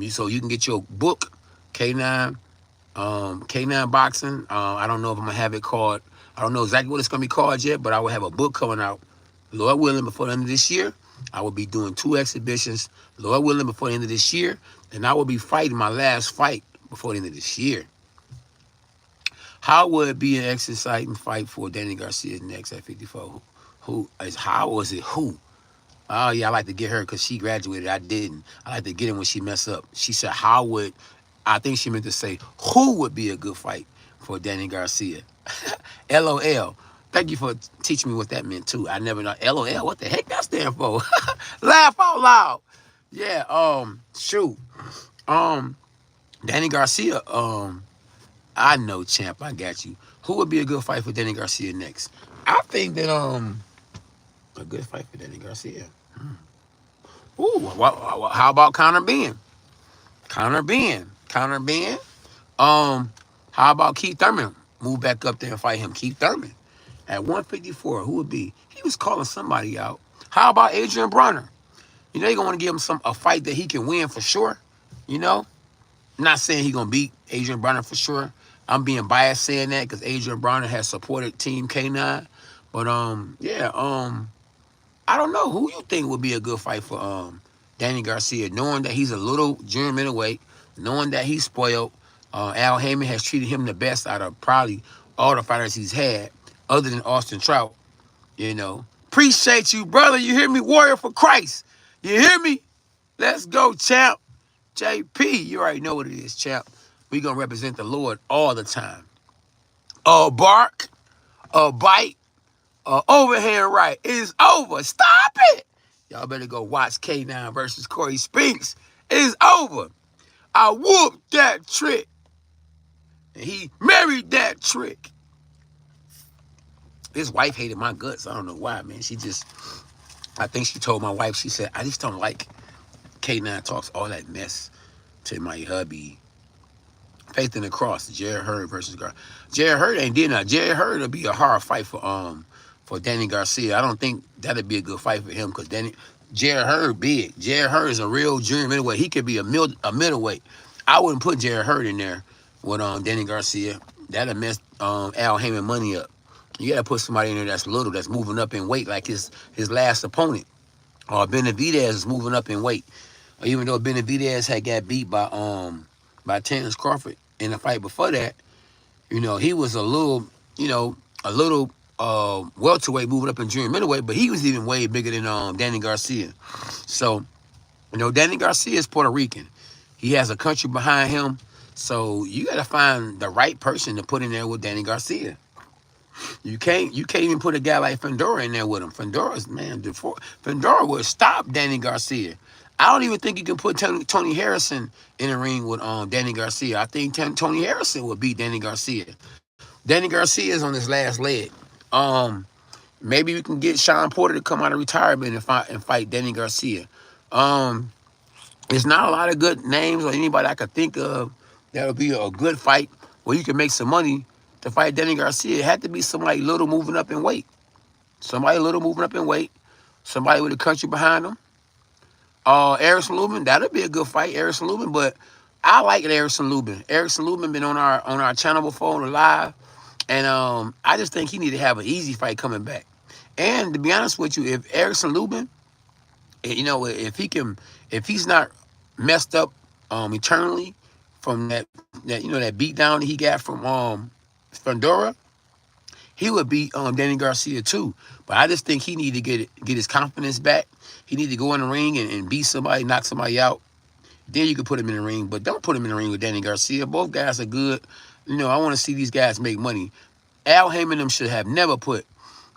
so you can get your book, K9 Boxing. I don't know if I'm gonna have it called. I don't know exactly what it's gonna be called yet, but I will have a book coming out, Lord willing, before the end of this year. I will be doing 2 exhibitions, Lord willing, before the end of this year, and I will be fighting my last fight before the end of this year. How would it be an exciting fight for Danny Garcia next at 54? Who is how was it who? Oh yeah, I like to get her because she graduated. I didn't. I like to get her when she mess up. She said, "How would?" I think she meant to say, "Who would be a good fight for Danny Garcia?" LOL. Thank you for teaching me what that meant too. I never know. LOL. What the heck that stand for? Laugh out loud. Yeah. Shoot. Um. Danny Garcia. I know, champ. I got you. Who would be a good fight for Danny Garcia next? I think that a good fight for Danny Garcia. Ooh, how about Conor Ben? Conor Ben. Conor Ben. How about Keith Thurman? Move back up there and fight him. Keith Thurman. At 154, who would be? He was calling somebody out. How about Adrian Bronner? You know, you're gonna want to give him a fight that he can win for sure. You know? I'm not saying he's gonna beat Adrian Bronner for sure. I'm being biased saying that because Adrian Bronner has supported Team K9. But yeah, I don't know who you think would be a good fight for Danny Garcia, knowing that he's a little junior middleweight, knowing that he's spoiled. Al Heyman has treated him the best out of probably all the fighters he's had, other than Austin Trout. You know, appreciate you, brother. You hear me, warrior for Christ. You hear me? Let's go, champ. JP, you already know what it is, champ. We gonna represent the Lord all the time. A bark, a bite, overhand right. It's over. Stop it. Y'all better go watch K9 versus Corey Spinks. It's over. I whooped that trick. And he married that trick. His wife hated my guts. I don't know why, man. I think she told my wife, she said, I just don't like K9 talks all that mess to my hubby. Faith in the Cross, Jared Hurd versus Gar. Jared Hurd ain't did nothing. Jared Hurd will be a hard fight for Danny Garcia. I don't think that'd be a good fight for him because Jared Hurd big. Jared Hurd is a real junior middleweight. He could be a middleweight. I wouldn't put Jared Hurd in there with Danny Garcia. That'll mess Al Heyman money up. You gotta put somebody in there that's little, that's moving up in weight, like his last opponent. Benavidez is moving up in weight. Even though Benavidez had got beat by Terrence Crawford in the fight before that, you know, he was a little welterweight moving up in junior middleweight, but he was even way bigger than Danny Garcia. So, you know, Danny Garcia is Puerto Rican. He has a country behind him. So you gotta find the right person to put in there with Danny Garcia. You can't even put a guy like Fandora in there with him. Fandora would stop Danny Garcia. I don't even think you can put Tony Harrison in the ring with Danny Garcia. I think Tony Harrison would beat Danny Garcia. Danny Garcia is on his last leg. Maybe we can get Sean Porter to come out of retirement and fight Danny Garcia. There's not a lot of good names or anybody I could think of that'll be a good fight where you can make some money to fight Danny Garcia. It had to be somebody little moving up in weight. Somebody little moving up in weight. Somebody with a country behind them. Erickson Lubin, that'll be a good fight, Erickson Lubin, but I like Erickson Lubin. Erickson Lubin been on our channel before on the live, and I just think he need to have an easy fight coming back. And to be honest with you, if Erickson Lubin, you know, if he's not messed up eternally from that beat down that he got from Fandora, he would beat Danny Garcia too. But I just think he need to get his confidence back. He need to go in the ring and beat somebody, knock somebody out. Then you can put him in the ring, but don't put him in the ring with Danny Garcia. Both guys are good. You know, I want to see these guys make money. Al Heyman them should have never put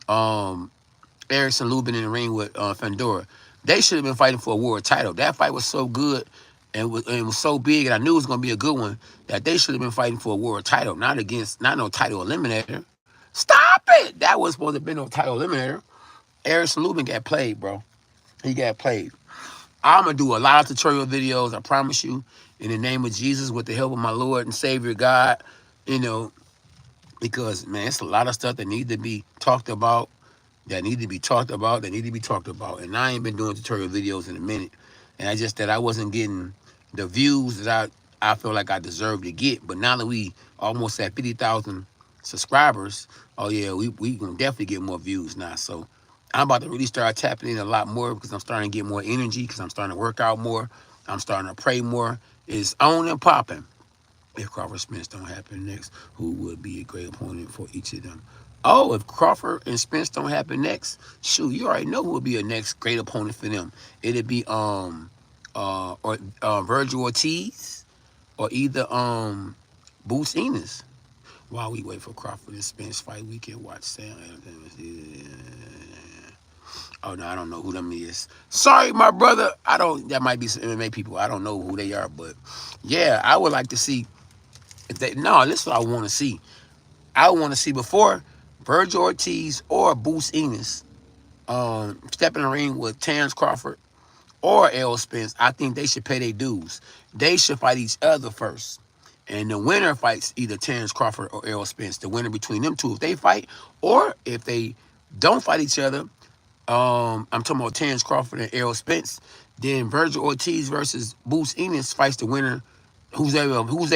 Erickson Lubin in the ring with Fandora. They should have been fighting for a world title. That fight was so good and was so big, and I knew it was going to be a good one, that they should have been fighting for a world title, not no title eliminator. Stop it! That was supposed to have been no title eliminator. Erickson Lubin got played, bro. He got played. I'm going to do a lot of tutorial videos, I promise you, in the name of Jesus, with the help of my Lord and Savior God, you know, because, man, it's a lot of stuff that need to be talked about, And I ain't been doing tutorial videos in a minute. And I just that I wasn't getting the views that I feel like I deserve to get. But now that we almost at 50,000 subscribers, oh yeah, we gonna definitely get more views now. So I'm about to really start tapping in a lot more because I'm starting to get more energy, because I'm starting to work out more. I'm starting to pray more. It's on and popping. If Crawford Spence don't happen next, who would be a great opponent for each of them? Oh, if Crawford and Spence don't happen next, shoot, you already know who would be a next great opponent for them. It'd be or Virgil Ortiz or either Boots Enos. While we wait for Crawford and Spence fight, we can watch Sam. Oh no, I don't know who them is. Sorry, my brother. I don't. That might be some MMA people. I don't know who they are, but yeah, I would like to see. If they, no, this is what I want to see. I want to see before Virgil Ortiz or Boots Enos step in the ring with Terrence Crawford or Errol Spence. I think they should pay their dues. They should fight each other first. And the winner fights either Terrence Crawford or Errol Spence. The winner between them two, if they fight, or if they don't fight each other, I'm talking about Terrence Crawford and Errol Spence. Then Virgil Ortiz versus Boots Enos fights the winner, who's available. Who's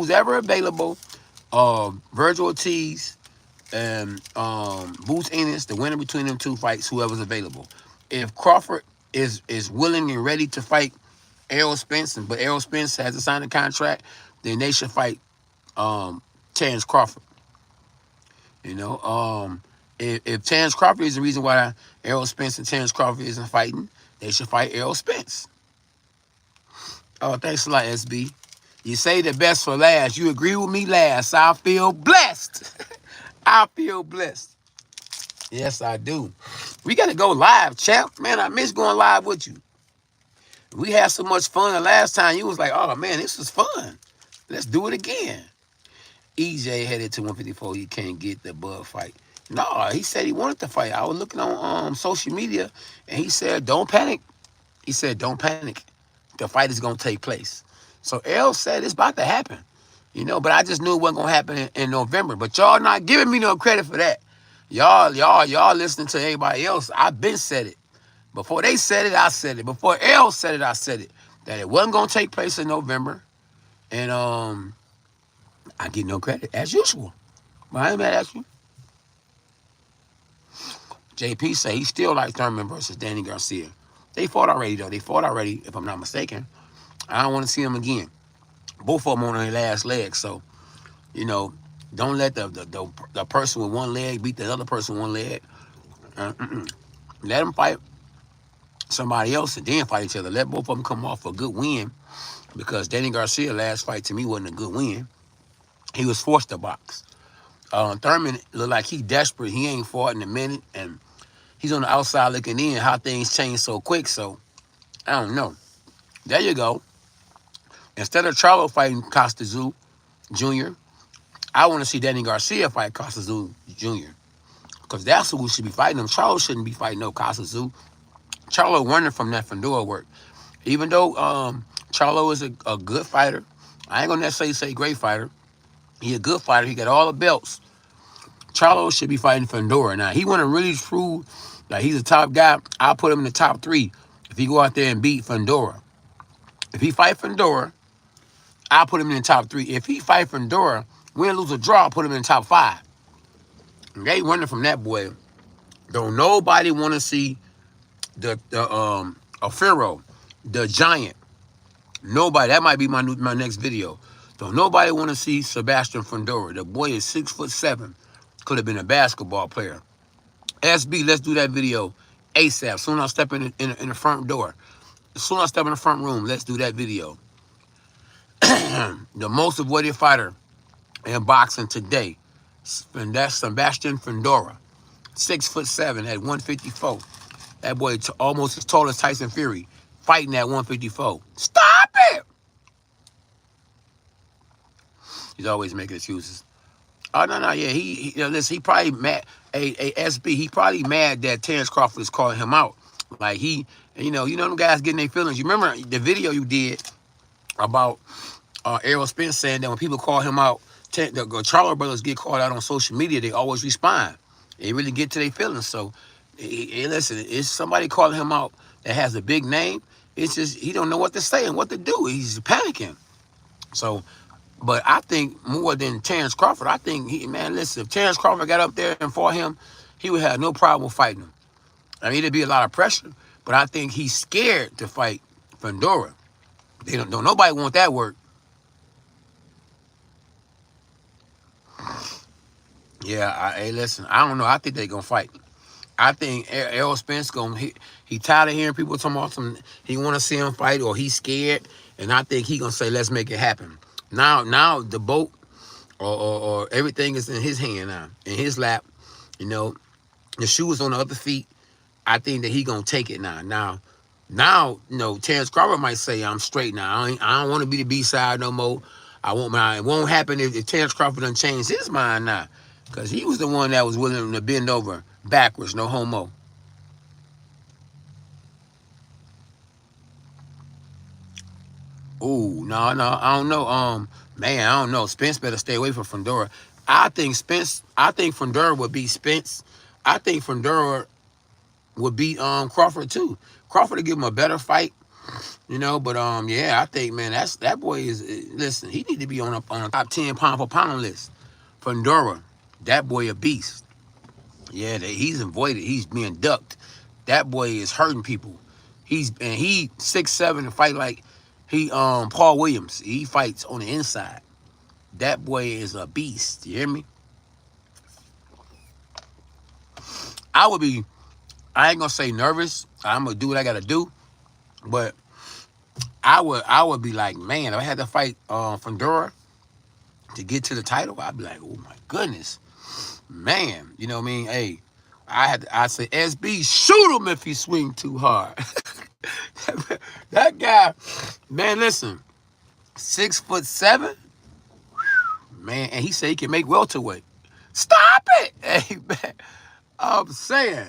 ever available. Virgil Ortiz and Boots Enos, the winner between them two fights whoever's available. If Crawford is willing and ready to fight Errol Spence, but Errol Spence has to sign a contract, then they should fight Terrence Crawford. You know, if Terrence Crawford is the reason why Errol Spence and Terrence Crawford isn't fighting, they should fight Errol Spence. Oh, thanks a lot, SB. You say the best for last. You agree with me last. I feel blessed. I feel blessed. Yes, I do. We got to go live, champ. Man, I miss going live with you. We had so much fun the last time. You was like, oh, man, this was fun. Let's do it again. EJ headed to 154. He can't get the Bud fight. No, he said he wanted to fight. I was looking on social media, and he said, don't panic. He said, don't panic. The fight is going to take place. So L said it's about to happen. You know, but I just knew it wasn't going to happen in November. But y'all not giving me no credit for that. Y'all listening to everybody else. I've been said it. Before they said it, I said it. Before L said it, I said it. That it wasn't going to take place in November. And I get no credit, as usual. But I ain't mad at you. JP say he still like Thurman versus Danny Garcia. They fought already, though. They fought already, if I'm not mistaken. I don't want to see them again. Both of them on their last leg. So, you know, don't let the person with one leg beat the other person with one leg. Let them fight somebody else and then fight each other. Let both of them come off a good win, because Danny Garcia last fight to me wasn't a good win. He was forced to box. Thurman looked like he desperate. He ain't fought in a minute, and he's on the outside looking in. How things change so quick. So I don't know. There you go. Instead of Charlo fighting Costa Tzu Jr., I want to see Danny Garcia fight Costa Tzu Jr. because that's who should be fighting him. Charlo shouldn't be fighting no Costa Tzu. Charlo learning from that Fundora work. Even though Charlo is a good fighter, I ain't gonna necessarily say great fighter. He a good fighter. He got all the belts. Charlo should be fighting Fundora. Now, he want to really prove that he's a top guy. I'll put him in the top 3 if he go out there and beat Fundora. If he fight Fundora, I'll put him in the top 3. If he fight Fundora, win, lose, or draw, I'll put him in the top 5. They running from that boy. Don't nobody want to see the Pharaoh, the giant. Nobody. That might be my next video. Don't nobody want to see Sebastian Fundora. The boy is 6'7". Could have been a basketball player. SB, let's do that video ASAP. Soon I'll step in the front door. As soon as I step in the front room, let's do that video. The most avoided fighter in boxing today, and that's Sebastian Fundora. 6'7" at 154. That boy almost as tall as Tyson Fury, fighting at 154. Stop it! He's always making excuses. Oh, no, yeah, listen, he probably mad. SB, he probably mad that Terrence Crawford is calling him out. Like you know them guys getting their feelings. You remember the video you did about Errol Spence saying that when people call him out, the Charlo brothers get called out on social media, they always respond. They really get to their feelings. So, listen, it's somebody calling him out that has a big name. It's just he don't know what to say and what to do. He's panicking. So, but I think more than Terrence Crawford, I think listen, if Terrence Crawford got up there and fought him, he would have no problem fighting him. I mean, it'd be a lot of pressure, but I think he's scared to fight Fundora. They don't nobody want that work. Yeah, hey, listen, I don't know. I think they gonna fight. I think Errol Spence he tired of hearing people talking about some. He want to see him fight, or he's scared, and I think he gonna say, "Let's make it happen." Now the boat or everything is in his hand now, in his lap. You know, the shoe is on the other feet. I think that he gonna take it now. Now, Terrence Crawford might say, "I'm straight now. I don't want to be the B-side no more. I won't mind. It won't happen if Terrence Crawford done changed his mind now, because he was the one that was willing to bend over backwards, no homo." Ooh, no, I don't know. Man, I don't know. Spence better stay away from Fundora. I think Fundora would beat Spence. I think Fundora would beat Crawford too. Crawford would give him a better fight, but yeah, I think, man, that boy is, listen, he need to be on a top 10 pound for pound list. Fundora, that boy a beast. Yeah, he's avoided. He's being ducked. That boy is hurting people. He 6'7" and fight like he Paul Williams. He fights on the inside. That boy is a beast. You hear me? I would be. I ain't gonna say nervous. I'm gonna do what I gotta do, but I would be like, man, if I had to fight Fundora to get to the title, I'd be like, oh my goodness, man. You know what I mean? Hey, I say, SB, shoot him if he swing too hard. That guy, man, listen, 6'7", man, and he said he can make welterweight. Stop it! Hey, man, I'm saying,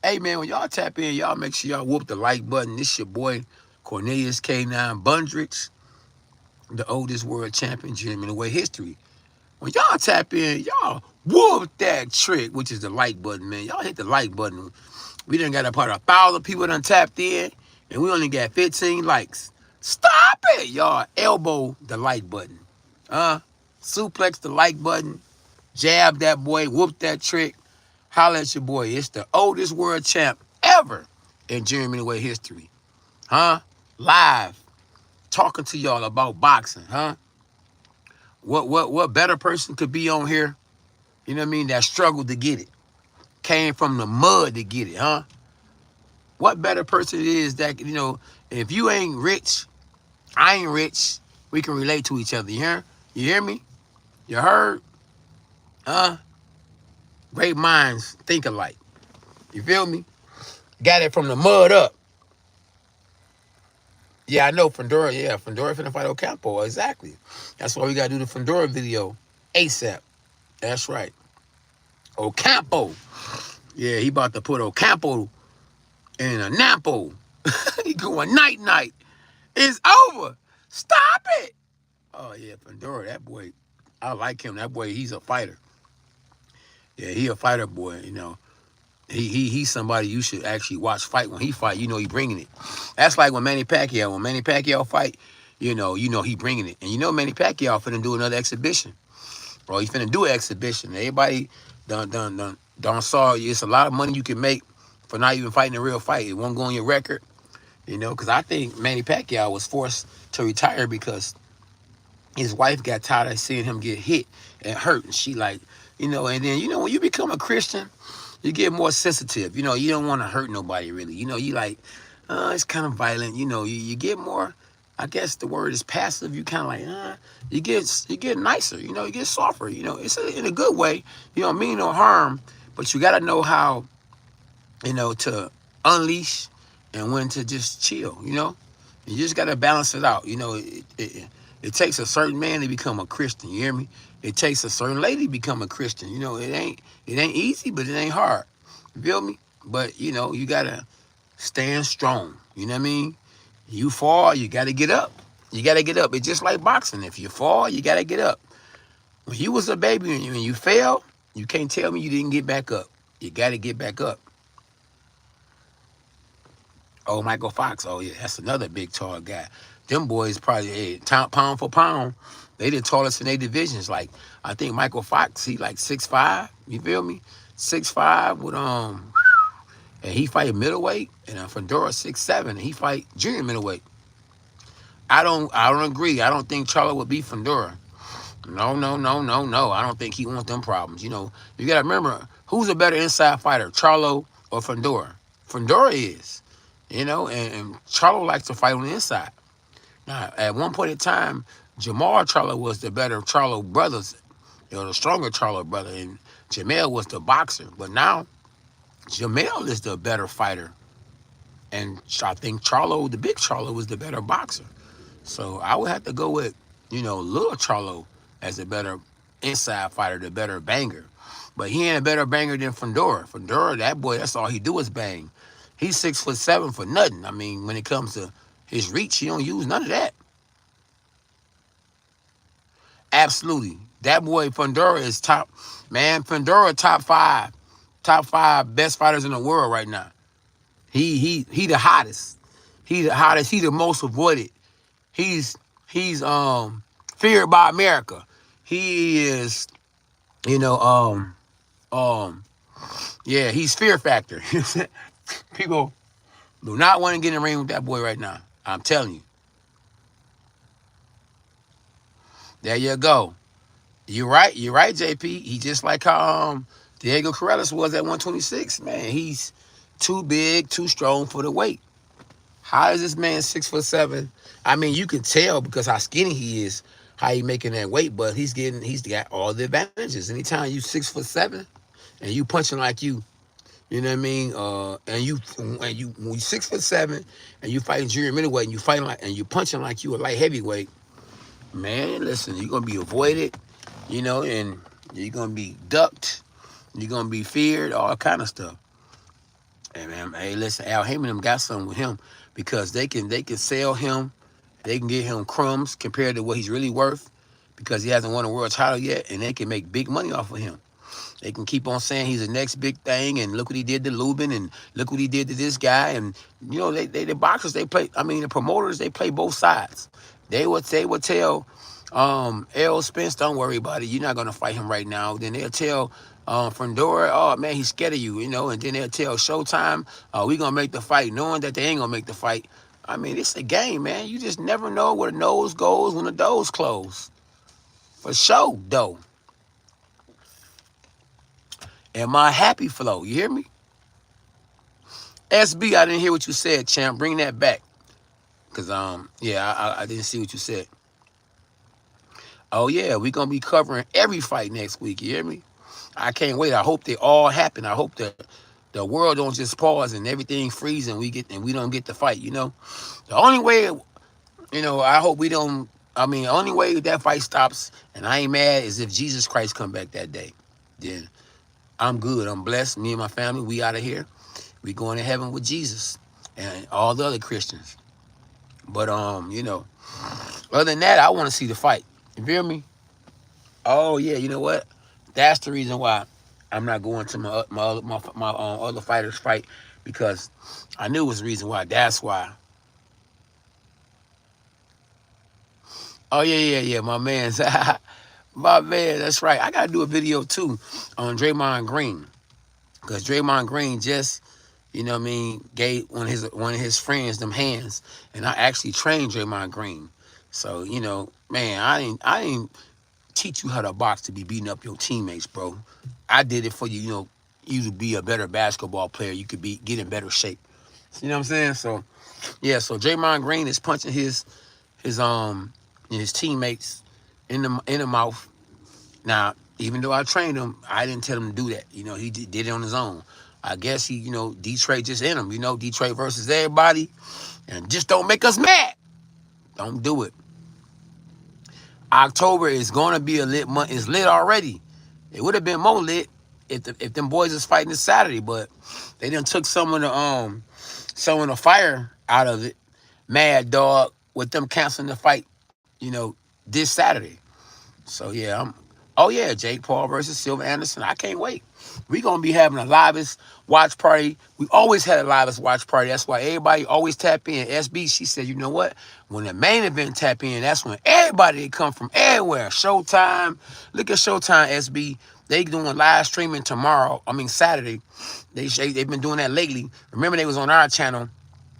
hey, man, when y'all tap in, y'all make sure y'all whoop the like button. This your boy, Cornelius K9 Bundrich, the oldest world champion gym in the way history. When y'all tap in, y'all whoop that trick, which is the like button, man. Y'all hit the like button. We done got about 1,000 people done tapped in, and we only got 15 likes. Stop it, y'all. Elbow the like button. Suplex the like button. Jab that boy. Whoop that trick. Holla at your boy. It's the oldest world champ ever in German way history. Live. Talking to y'all about boxing. What better person could be on here? You know what I mean? That struggled to get it. Came from the mud to get it, What better person it is that, if you ain't rich, I ain't rich, we can relate to each other. You hear me? You heard? Great minds think alike. You feel me? Got it from the mud up. Yeah, I know Fundora. Yeah, Fundora finna fight Ocampo. Exactly. That's why we gotta do the Fundora video ASAP. That's right. Ocampo. Yeah, he about to put Ocampo in a Napo. He going night. It's over. Stop it. Oh yeah, Fundora, that boy. I like him. That boy, he's a fighter. Yeah, he a fighter boy. He's somebody you should actually watch fight. When he fight, he bringing it. That's like when Manny Pacquiao fight, he bringing it. And Manny Pacquiao finna do another exhibition. Bro, he finna do an exhibition. Everybody done saw it's a lot of money you can make for not even fighting a real fight. It won't go on your record. Because I think Manny Pacquiao was forced to retire because his wife got tired of seeing him get hit and hurt. And she and then, when you become a Christian, you get more sensitive. You don't want to hurt nobody really. You like, it's kind of violent. You get more, I guess the word is passive. You kind of like, you get nicer. You get softer. It's in a good way. You don't mean no harm, but you got to know how, to unleash and when to just chill. You just got to balance it out. It takes a certain man to become a Christian. You hear me? It takes a certain lady to become a Christian. It ain't easy, but it ain't hard. You feel me? But you gotta stand strong. You know what I mean? You fall, you gotta get up. You gotta get up. It's just like boxing. If you fall, you gotta get up. When you was a baby and you fell, you can't tell me you didn't get back up. You gotta get back up. Oh, Michael Fox. Oh yeah, that's another big tall guy. Them boys probably pound for pound, they the tallest in their divisions. Like, I think Michael Fox, he like 6'5". You feel me? 6'5" with and he fight middleweight, and Fedora 6'7", and he fight junior middleweight. I don't agree. I don't think Charlo would beat Fedora. No, no, no, no, no. I don't think he wants them problems. You know, you gotta remember who's a better inside fighter, Charlo or Fedora? Fedora is. You know, and Charlo likes to fight on the inside. Now, at one point in time, Jamal Charlo was the better Charlo brothers, you know, the stronger Charlo brother, and Jamel was the boxer. But now, Jamel is the better fighter, and I think Charlo, the big Charlo, was the better boxer. So I would have to go with, you know, little Charlo as the better inside fighter, the better banger. But he ain't a better banger than Fedora. Fedora, that boy, that's all he do is bang. He's 6'7" for nothing. I mean, when it comes to his reach, he don't use none of that. Absolutely. That boy Fedora is top, man. Fedora top five best fighters in the world right now. He the hottest. He the hottest. He the most avoided. He's feared by America. He is, you know, yeah, he's fear factor. People do not want to get in the ring with that boy right now. I'm telling you. There you go. You're right, JP. He just like how Diego Corrales was at 126. Man, he's too big, too strong for the weight. How is this man 6'7"? I mean, you can tell because how skinny he is, how he making that weight, but he's got all the advantages. Anytime you 6'7" and you punching like you know what I mean? And you when you 6'7" and you fighting junior middleweight and you fighting like and you punching like you a light heavyweight, man, listen, you're gonna be avoided, you know, and you're gonna be ducked, you're gonna be feared, all kind of stuff. And man, hey, listen, Al Heyman them got something with him because they can sell him, they can get him crumbs compared to what he's really worth because he hasn't won a world title yet, and they can make big money off of him. They can keep on saying he's the next big thing, and look what he did to Lubin, and look what he did to this guy, and you know they the boxers they play. I mean the promoters they play both sides. They would tell Errol Spence, don't worry about it, you're not gonna fight him right now. Then they'll tell Fedora, oh man, he's scared of you, you know, and then they'll tell Showtime, we gonna make the fight, knowing that they ain't gonna make the fight. I mean, it's a game, man. You just never know where the nose goes when the doors close. For sure, though. And my happy flow, you hear me? SB, I didn't hear what you said, champ. Bring that back. Because, yeah, I didn't see what you said. Oh, yeah, we're going to be covering every fight next week, you hear me? I can't wait. I hope they all happen. I hope that the world don't just pause and everything freeze and we don't get the fight, you know? The only way, you know, I hope we don't, I mean, the only way that fight stops, and I ain't mad, is if Jesus Christ come back that day. Then I'm good. I'm blessed. Me and my family, we out of here. We going to heaven with Jesus and all the other Christians. But, you know, other than that, I want to see the fight. You feel me? Oh, yeah, you know what? That's the reason why I'm not going to my other fighters' fight, because I knew it was the reason why. That's why. Oh, yeah, my man. My man, that's right. I got to do a video, too, on Draymond Green. Because Draymond Green just, you know what I mean, gave one of his friends them hands. And I actually trained Draymond Green. So, you know, man, I didn't teach you how to box to be beating up your teammates, bro. I did it for you, you know, you to be a better basketball player. You could get in better shape. You know what I'm saying? So, yeah, so Draymond Green is punching his teammates in the mouth. Now, even though I trained him, I didn't tell him to do that. You know, he did it on his own. I guess he, you know, Detroit just in him. You know, Detroit versus everybody. And just don't make us mad. Don't do it. October is going to be a lit month. It's lit already. It would have been more lit if them boys was fighting this Saturday, but they done took some of the fire out of it. Mad Dog with them canceling the fight, you know, this Saturday. So yeah, oh yeah, Jake Paul versus Silver Anderson. I can't wait. We gonna be having a livest watch party. We always had a livest watch party. That's why everybody always tap in. SB, she said, you know what? When the main event tap in, that's when everybody come from everywhere. Showtime. Look at Showtime, SB. They doing live streaming tomorrow. I mean Saturday. They've been doing that lately. Remember they was on our channel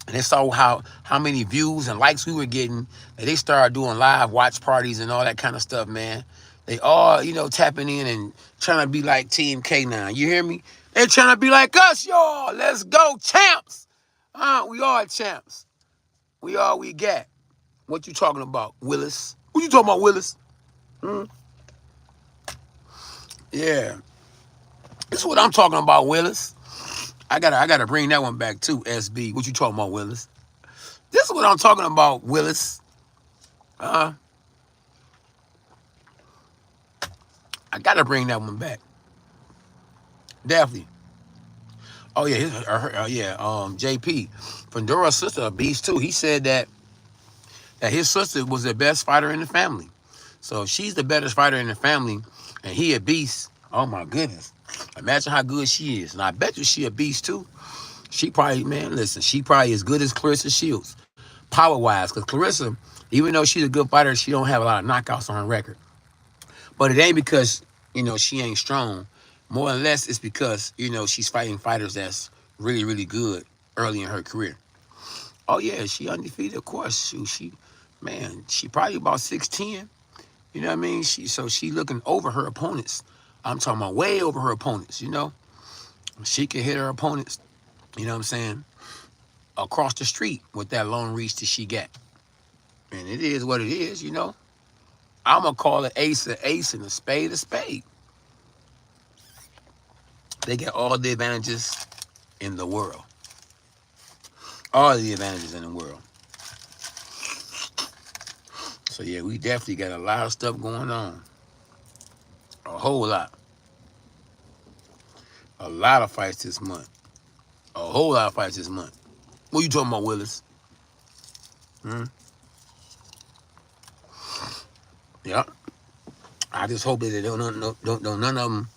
and they saw how many views and likes we were getting. And they started doing live watch parties and all that kind of stuff, man. They all, tapping in and trying to be like Team K9. You hear me? They trying to be like us, y'all. Let's go, champs. We are champs. We all we got. What you talking about, Willis? What you talking about, Willis? Yeah. This is what I'm talking about, Willis. I gotta bring that one back too, SB. What you talking about, Willis? This is what I'm talking about, Willis. I gotta bring that one back. Definitely. Oh yeah, JP. Fundora's sister, a beast too. He said that his sister was the best fighter in the family. So if she's the best fighter in the family, and he a beast, oh my goodness. Imagine how good she is. And I bet you she a beast too. She probably, man, listen, she probably as good as Clarissa Shields, power-wise. Because Clarissa, even though she's a good fighter, she don't have a lot of knockouts on her record. But it ain't because, she ain't strong. More or less, it's because, she's fighting fighters that's really, really good early in her career. Oh, yeah, she undefeated, of course. She probably about 6'10". You know what I mean? She looking over her opponents. I'm talking about way over her opponents, She can hit her opponents, you know what I'm saying, across the street with that long reach that she got. And it is what it is, I'm going to call it ace a ace and a spade a spade. They get all the advantages in the world. All the advantages in the world. So, yeah, we definitely got a lot of stuff going on. A whole lot. A lot of fights this month. A whole lot of fights this month. What you talking about, Willis? Yeah. I just hope that they don't none of them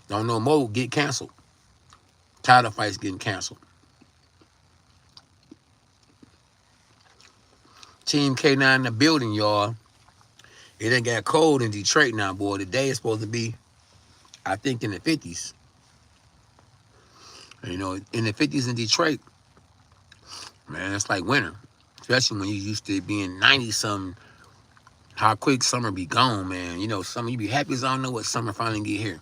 don't no more get canceled. Title fights getting canceled. Team K9 in the building, y'all. It ain't got cold in Detroit now, boy. The day is supposed to be, I think, in the 50s. In the 50s in Detroit, man, it's like winter. Especially when you used to being 90-something. How quick summer be gone, man. Summer, you be happy as I don't know what summer finally get here.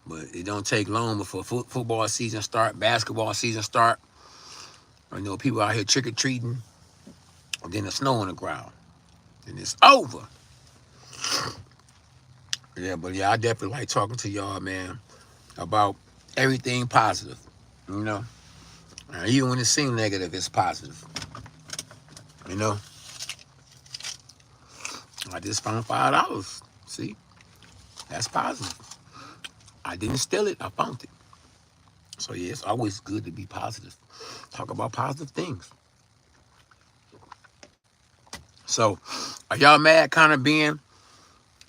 But it don't take long before football season start, basketball season start. People out here trick-or-treating. And then the snow on the ground. And it's over. Yeah, but I definitely like talking to y'all, man, about everything positive. And even when it seems negative, it's positive. I just found $5. See? That's positive. I didn't steal it. I found it. So, yeah, it's always good to be positive. Talk about positive things. So, are y'all mad Conor Ben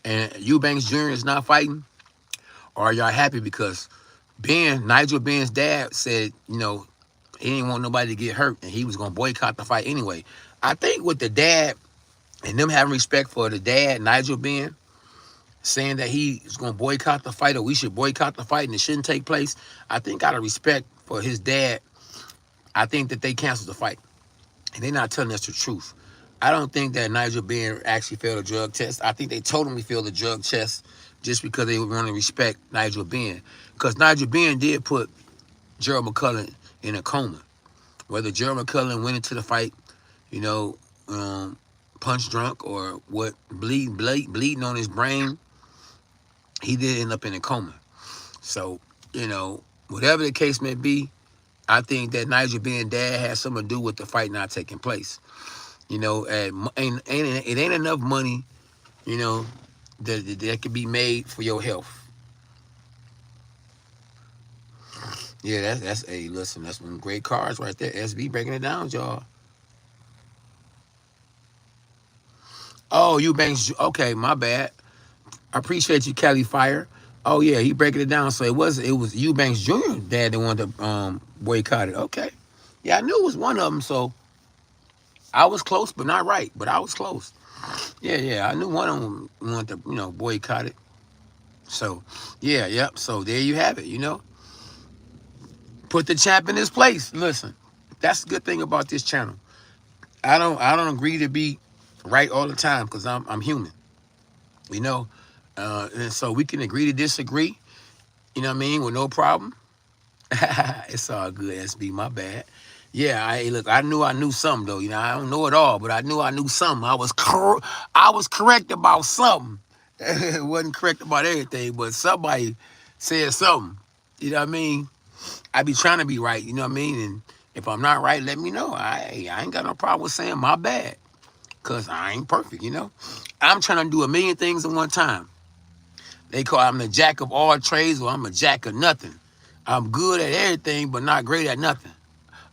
and Eubanks Jr. is not fighting? Or are y'all happy because Nigel Ben's dad said, he didn't want nobody to get hurt and he was going to boycott the fight anyway. I think with the dad and them having respect for the dad, Nigel Ben, saying that he is going to boycott the fight or we should boycott the fight and it shouldn't take place, I think out of respect for his dad, I think that they canceled the fight. And they're not telling us the truth. I don't think that Nigel Ben actually failed a drug test. I think they told him he failed a drug test just because they want to respect Nigel Ben. Because Nigel Ben did put Gerald McCullough in a coma. Whether Gerald McCullough went into the fight, punch drunk or what, bleeding on his brain, he did end up in a coma. So, whatever the case may be, I think that Nigel Ben's dad has something to do with the fight not taking place. It ain't enough money, that could be made for your health. Yeah, listen, that's some great cards right there. SB breaking it down, y'all. Oh, Eubanks, okay, my bad. I appreciate you, Cali Fire. Oh yeah, he breaking it down. So it was Eubanks Jr. dad that wanted to boycott it. Okay. Yeah, I knew it was one of them, so I was close, but not right. But I was close. Yeah, I knew one of them wanted to, boycott it. So, yeah, yep. So there you have it, you know. Put the champ in his place. Listen, that's the good thing about this channel. I don't agree to be right all the time because I'm human, you know. And so we can agree to disagree, you know what I mean, with no problem. It's all good, SB, my bad. Yeah, look, I knew something though. You know, I don't know it all, but I knew something. I was correct about something. Wasn't correct about everything, but somebody said something. You know what I mean? I be trying to be right, you know what I mean? And if I'm not right, let me know. I ain't got no problem with saying my bad. Cause I ain't perfect, you know? I'm trying to do a million things at one time. They call I'm the jack of all trades, or I'm a jack of nothing. I'm good at everything, but not great at nothing.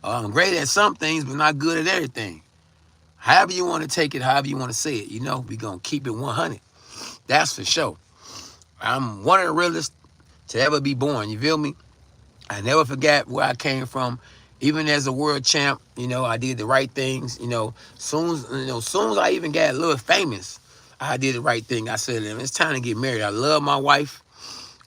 I'm great at some things, but not good at everything. However you want to take it, however you want to say it, you know, we gonna keep it 100. That's for sure. I'm one of the realest to ever be born. You feel me? I never forgot where I came from. Even as a world champ, you know, I did the right things. Soon as I even got a little famous, I did the right thing. I said, it's time to get married. I love my wife,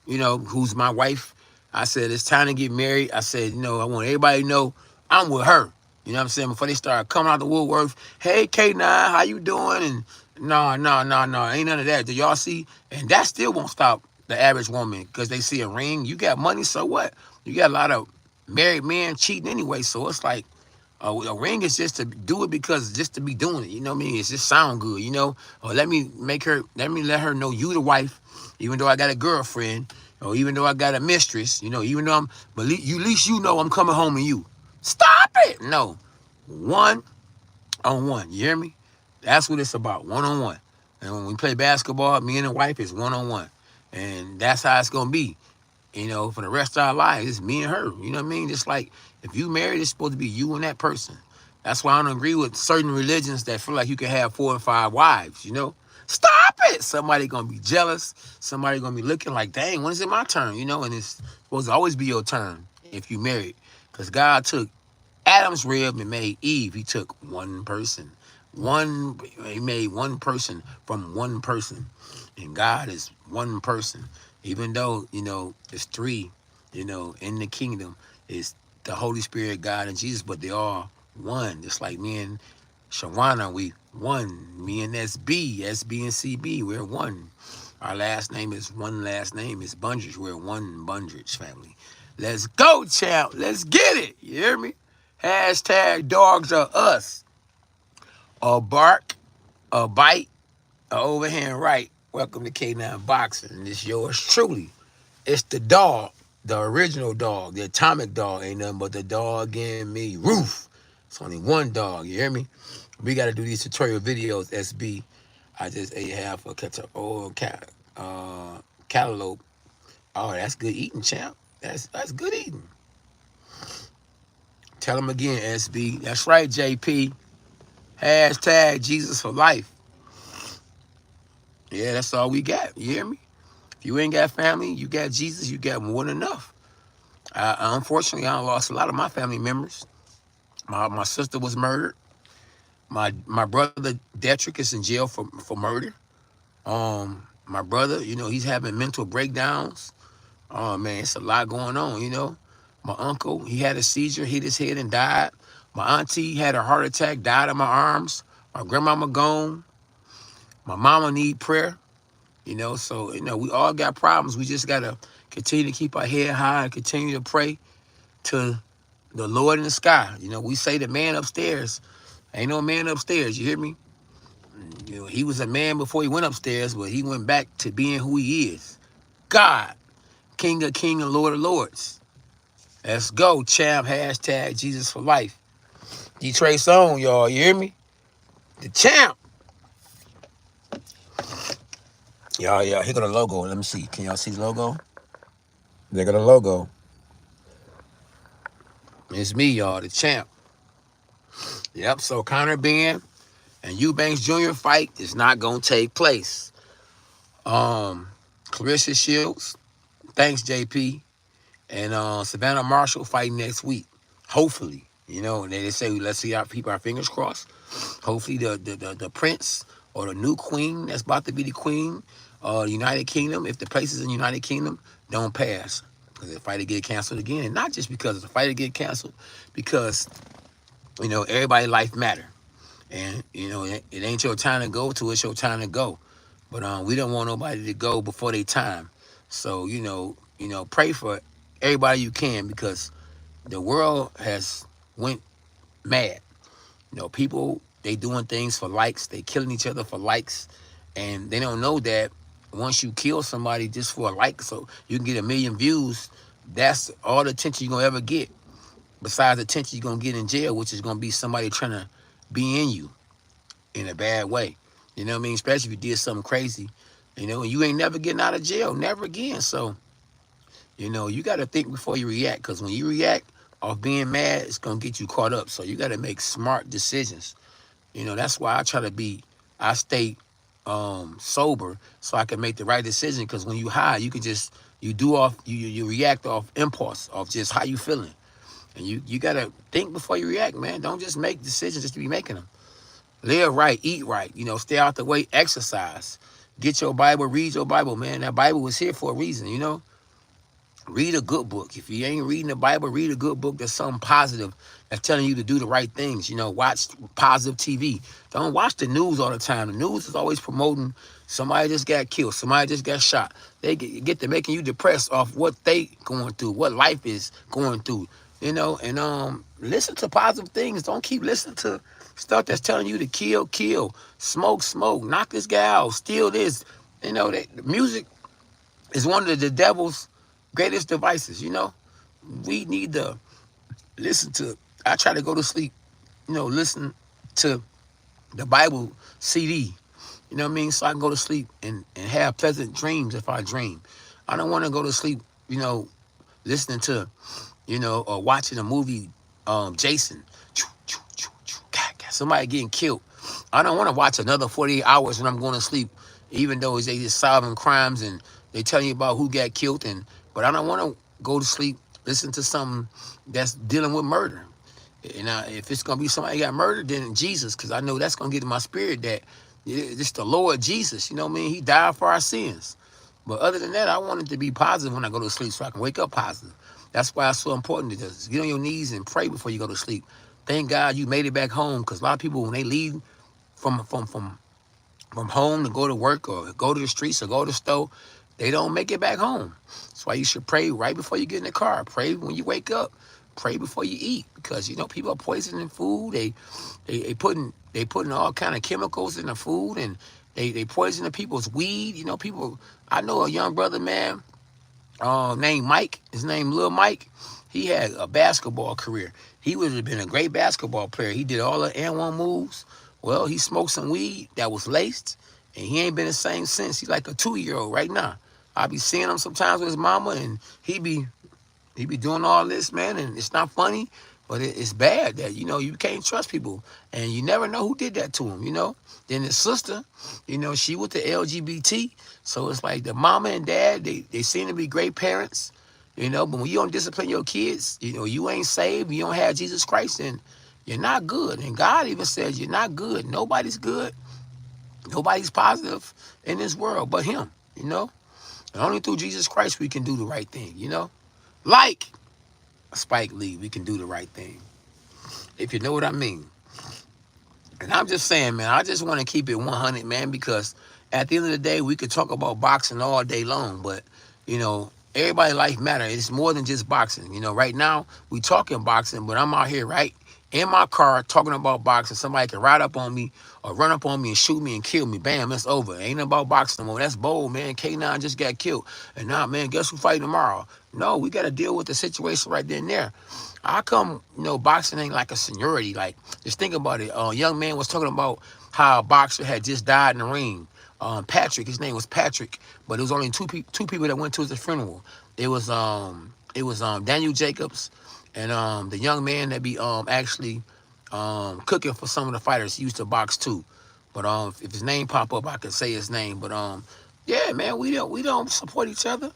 you know, who's my wife. I said, it's time to get married. I said, you know, I want everybody to know I'm with her. You know what I'm saying? Before they start coming out the woodwork, hey, K9, how you doing? And no, ain't none of that. Do y'all see? And that still won't stop the average woman because they see a ring. You got money, so what? You got a lot of married men cheating anyway. So it's like, a ring is just to do it because just to be doing it. You know what I mean? It's just sound good, you know? Or let me let her know you the wife, even though I got a girlfriend, or even though I got a mistress, you know, even though but at least you know I'm coming home to you. Stop it! No. One on one. You hear me? That's what it's about. One on one. And when we play basketball, me and the wife is one on one. And that's how it's gonna be. You know, for the rest of our lives, it's me and her. You know what I mean? Just like if you married, it's supposed to be you and that person. That's why I don't agree with certain religions that feel like you can have 4 and 5 wives, you know? Stop it! Somebody gonna be jealous. Somebody gonna be looking like, dang, when is it my turn? You know, and it's supposed to always be your turn if you married. Because God took Adam's rib and made Eve. He took one person. He made one person from one person. And God is one person. Even though, you know, it's three, you know, in the kingdom, it's the Holy Spirit, God, and Jesus, but they are one. Just like me and Shawana, we one. Me and SB and CB, we're one. Our last name is one last name. It's Bundridge. We're one Bundridge family. Let's go, champ. Let's get it. You hear me? Hashtag dogs are us. A bark, a bite, a overhand right. Welcome to K9 Boxing. And it's yours truly. It's the dog, the original dog, the atomic dog. Ain't nothing but the dog in me. Roof. It's only one dog. You hear me? We got to do these tutorial videos, SB. I just ate half a cantaloupe. Oh, that's good eating, champ. That's good eating. Tell them again, SB. That's right, JP. Hashtag Jesus for life. Yeah, that's all we got. You hear me? If you ain't got family, you got Jesus, you got more than enough. Unfortunately, I lost a lot of my family members. My sister was murdered. My brother Detrick is in jail for murder. My brother, you know, he's having mental breakdowns. Oh man, it's a lot going on, you know. My uncle, he had a seizure, hit his head and died. My auntie had a heart attack, died in my arms. My grandmama gone. My mama need prayer, you know. So, you know, we all got problems. We just gotta continue to keep our head high and continue to pray to the Lord in the sky. You know, we say the man upstairs. Ain't no man upstairs, you hear me? You know, he was a man before he went upstairs, but he went back to being who he is. God, King of Kings and Lord of Lords. Let's go, champ. Hashtag Jesus for life. D-Trey song, y'all. You hear me? The champ. Y'all, here go the logo. Let me see. Can y'all see the logo? There go the logo. It's me, y'all, the champ. Yep, so Conor Benn and Eubanks Jr. fight is not going to take place. Clarissa Shields, thanks, JP, and Savannah Marshall fight next week. Hopefully, you know, and they say, let's see, keep our fingers crossed. Hopefully the prince or the new queen that's about to be the queen United Kingdom, if the places in United Kingdom don't pass, because the fight will get canceled again. And not just because the fight will get canceled, because, everybody's life matter. And, it ain't your time to go to, it's your time to go. But we don't want nobody to go before their time. So, pray for everybody you can, because the world has went mad. People, they doing things for likes. They killing each other for likes. And they don't know that once you kill somebody just for a like, so you can get 1,000,000 views, that's all the attention you're going to ever get. Besides the attention you're going to get in jail, which is going to be somebody trying to be in you in a bad way. You know what I mean? Especially if you did something crazy. And you ain't never getting out of jail. Never again. So, you got to think before you react. Because when you react off being mad, it's going to get you caught up. So you got to make smart decisions. That's why I stay sober, so I can make the right decision. Because when you high, you can just, you react off impulse, off just how you feeling. And you got to think before you react, man. Don't just make decisions just to be making them. Live right, eat right, stay out the way, exercise. Get your Bible, read your Bible, man. That Bible was here for a reason. Read a good book. If you ain't reading the Bible, read a good book that's something positive, that's telling you to do the right things. Watch positive TV. Don't watch the news all the time. The news is always promoting somebody just got killed, somebody just got shot. They get to making you depressed off what they going through, what life is going through. And listen to positive things. Don't keep listening to stuff that's telling you to kill, smoke, knock this guy out, steal this. That music is one of the devil's greatest devices. We need to listen to. I try to go to sleep, listen to the Bible CD. You know what I mean? So I can go to sleep and have pleasant dreams if I dream. I don't want to go to sleep, listening to, or watching a movie, Jason, somebody getting killed. I don't want to watch another 48 hours when I'm going to sleep, even though they just solving crimes and they telling you about who got killed. But I don't want to go to sleep, listen to something that's dealing with murder. And if it's going to be somebody got murdered, then Jesus, because I know that's going to get in my spirit that it's the Lord Jesus. You know what I mean? He died for our sins. But other than that, I want it to be positive when I go to sleep so I can wake up positive. That's why it's so important to just get on your knees and pray before you go to sleep. Thank God you made it back home, because a lot of people, when they leave from home to go to work or go to the streets or go to the store, they don't make it back home. That's why you should pray right before you get in the car. Pray when you wake up. Pray before you eat, because people are poisoning food. They putting all kind of chemicals in the food, and they poisoning people's weed. People. I know a young brother, man, named Mike. His name Lil Mike. He had a basketball career. He would have been a great basketball player. He did all the N1 moves. Well, he smoked some weed that was laced, and he ain't been the same since. He's like a 2-year-old right now. I be seeing him sometimes with his mama, and he be doing all this, man, and it's not funny, but it's bad that, you can't trust people, and you never know who did that to him, Then his sister, she with the LGBT, so it's like the mama and dad, they seem to be great parents, but when you don't discipline your kids, you ain't saved, you don't have Jesus Christ, and you're not good. And God even says you're not good. Nobody's good. Nobody's positive in this world but him, And only through Jesus Christ we can do the right thing, Like Spike Lee, we can do the right thing. If you know what I mean. And I'm just saying, man, I just want to keep it 100, man, because at the end of the day, we could talk about boxing all day long, but, everybody's life matters. It's more than just boxing. Right now, we talking boxing, but I'm out here, right, in my car talking about boxing. Somebody can ride up on me or run up on me and shoot me and kill me. Bam, it's over. Ain't about boxing no more. That's bold, man. K9 just got killed. And now, man, guess who fighting tomorrow? No, we got to deal with the situation right then and there. How come, boxing ain't like a seniority? Like, just think about it. A young man was talking about how a boxer had just died in the ring. Patrick, his name was Patrick, but it was only two people that went to his funeral. It was Daniel Jacobs and the young man that be actually cooking for some of the fighters. He used to box too. But if his name pop up, I could say his name. But yeah, man, we don't support each other.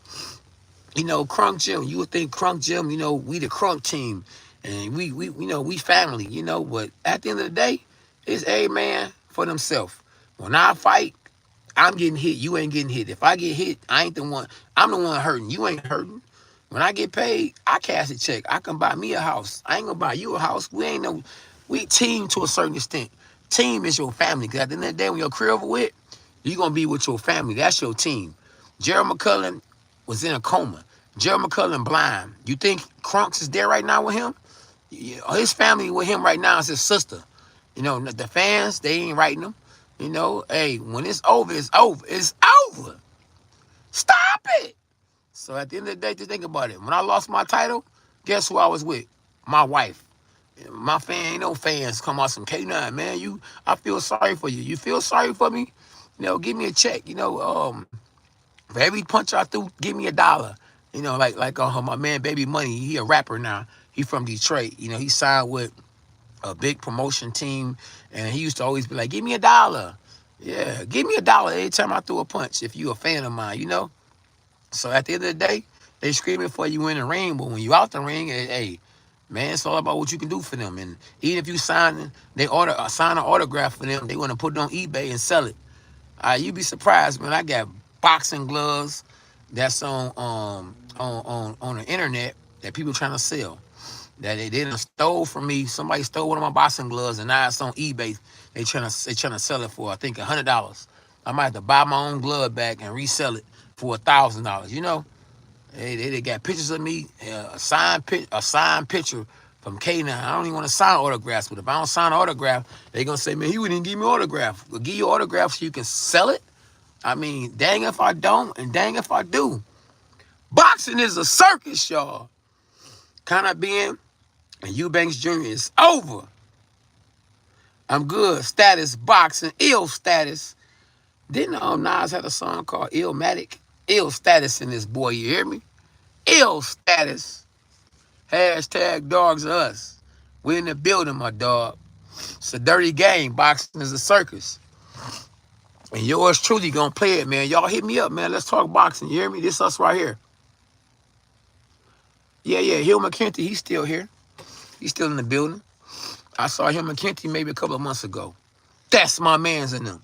Crunk Gym, you would think Crunk Gym, we the Crunk team, and we family, but at the end of the day, it's every man for themselves. When I fight, I'm getting hit. You ain't getting hit. If I get hit, I ain't the one. I'm the one hurting. You ain't hurting. When I get paid, I cash a check. I can buy me a house. I ain't gonna buy you a house. We ain't no. We team to a certain extent. Team is your family. Cause at the end of the day, when your career over with, you gonna be with your family. That's your team. Gerald McCullough was in a coma. Gerald McCullough blind. You think Crunks is there right now with him? His family with him right now is his sister. You know, the fans, they ain't writing them. You know, hey, when it's over, it's over. It's over. Stop it. So at the end of the day, just think about it. When I lost my title, guess who I was with? My wife. My fan, ain't no fans come out some K9, man. I feel sorry for you. You feel sorry for me? You know, give me a check. You know, for every punch I threw, give me $1. You know, like my man Baby Money. He a rapper now. He from Detroit. You know, he signed with a big promotion team, and he used to always be like, give me $1. Yeah, give me $1 every time I threw a punch if you a fan of mine, you know? So at the end of the day, they screaming for you in the ring, but when you out the ring, hey, man, it's all about what you can do for them. And even if you sign an autograph for them, they want to put it on eBay and sell it. You'd be surprised, man. I got boxing gloves that's on the internet that people trying to sell. That they didn't stole from me. Somebody stole one of my boxing gloves, and now it's on eBay. They trying to sell it for, I think, $100. I might have to buy my own glove back and resell it for $1,000. You know, they got pictures of me, a signed picture from K9. I don't even want to sign autographs, but if I don't sign an autograph, they gonna say, man, he wouldn't even give me an autograph. We'll give you an autograph so you can sell it. I mean, dang if I don't, and dang if I do. Boxing is a circus, y'all. Kind of being. And Eubanks Jr. is over. I'm good. Status boxing. Ill status. Didn't Nas had a song called Illmatic? Ill status in this boy. You hear me? Ill status. Hashtag dogs are us. We in the building, my dog. It's a dirty game. Boxing is a circus. And yours truly gonna play it, man. Y'all hit me up, man. Let's talk boxing. You hear me? This us right here. Yeah. Hill McKenty, he's still here. He's still in the building. I saw him McKenty maybe a couple of months ago. That's my man's in them.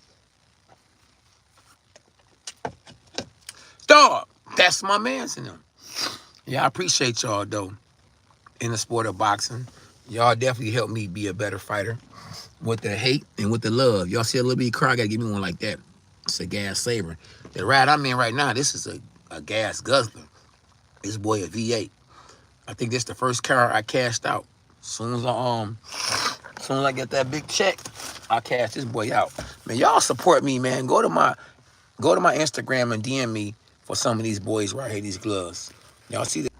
Dog, that's my man's in them. Yeah, I appreciate y'all, though, in the sport of boxing. Y'all definitely helped me be a better fighter with the hate and with the love. Y'all see a little bit of car, I got to give me one like that. It's a gas saver. The ride I'm in right now, this is a gas guzzler. This boy a V8. I think this is the first car I cashed out. As soon as I get that big check, I cash this boy out. Man, y'all support me, man. Go to my Instagram and DM me for some of these boys right here, these gloves. Y'all see that?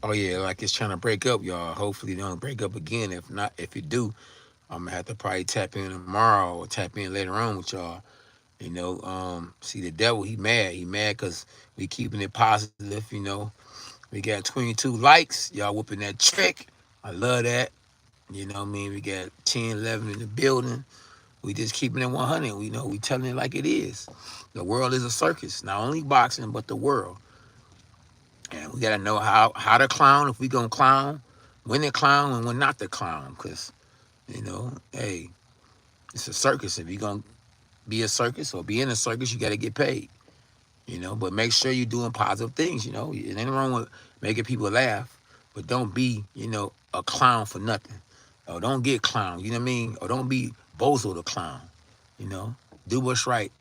Oh yeah, like it's trying to break up, y'all. Hopefully they don't break up again. If not, if it do, I'm gonna have to probably tap in tomorrow or tap in later on with y'all. You know, see the devil, he mad. He mad because we keeping it positive, you know. We got 22 likes. Y'all whooping that trick. I love that. You know what I mean? We got 10, 11 in the building. We just keeping it 100. We telling it like it is. The world is a circus. Not only boxing, but the world. And we got to know how to clown, if we going to clown, when to clown and when not to clown. Because, hey, it's a circus. If you're going to be a circus or be in a circus, you got to get paid. But make sure you're doing positive things, It ain't wrong with making people laugh, but don't be, a clown for nothing. Or don't get clowned, you know what I mean? Or don't be Bozo the clown, Do what's right,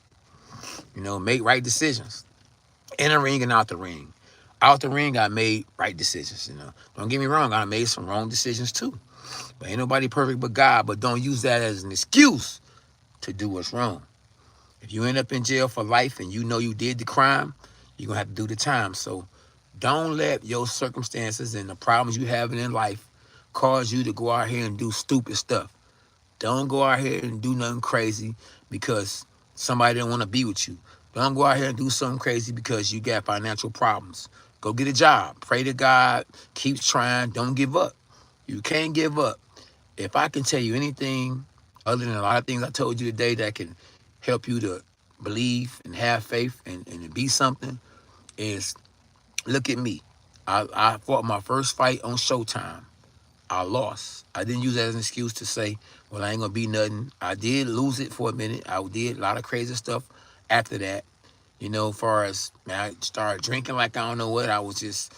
make right decisions. In the ring and out the ring. Out the ring, I made right decisions, Don't get me wrong, I made some wrong decisions too. But ain't nobody perfect but God, but don't use that as an excuse to do what's wrong. If you end up in jail for life and you know you did the crime, you're going to have to do the time. So don't let your circumstances and the problems you have in life cause you to go out here and do stupid stuff. Don't go out here and do nothing crazy because somebody didn't want to be with you. Don't go out here and do something crazy because you got financial problems. Go get a job. Pray to God. Keep trying. Don't give up. You can't give up. If I can tell you anything other than a lot of things I told you today that can help you to believe and have faith and be something, is look at me. I fought my first fight on Showtime. I lost. I didn't use that as an excuse to say, well, I ain't going to be nothing. I did lose it for a minute. I did a lot of crazy stuff after that. You know, as far as, man, I started drinking like I don't know what. I was just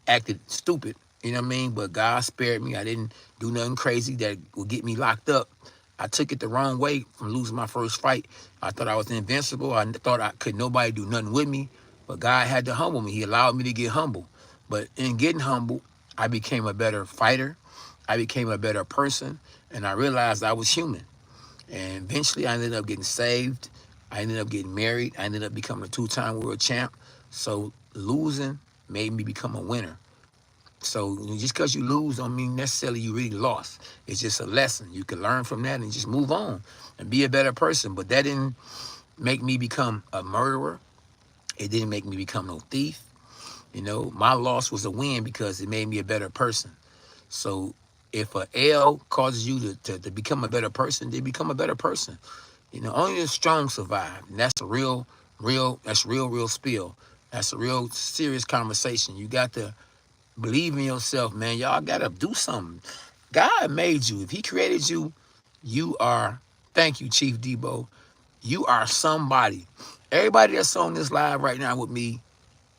acted stupid. You know what I mean? But God spared me. I didn't do nothing crazy that would get me locked up. I took it the wrong way from losing my first fight. I thought I was invincible. I thought I could nobody do nothing with me. But God had to humble me. He allowed me to get humble. But in getting humble, I became a better fighter. I became a better person. And I realized I was human. And eventually I ended up getting saved. I ended up getting married. I ended up becoming a two-time world champ. So losing made me become a winner. So just because you lose don't mean necessarily you really lost. It's just a lesson. You can learn from that and just move on and be a better person. But that didn't make me become a murderer. It didn't make me become no thief. You know, my loss was a win because it made me a better person. So if a L causes you to become a better person, then become a better person. You know, only the strong survive. And that's a real spill. That's a real serious conversation. You got to believe in yourself, man. Y'all got to do something. God made you. If he created you, you are, thank you, Chief Debo. You are somebody. Everybody that's on this live right now with me,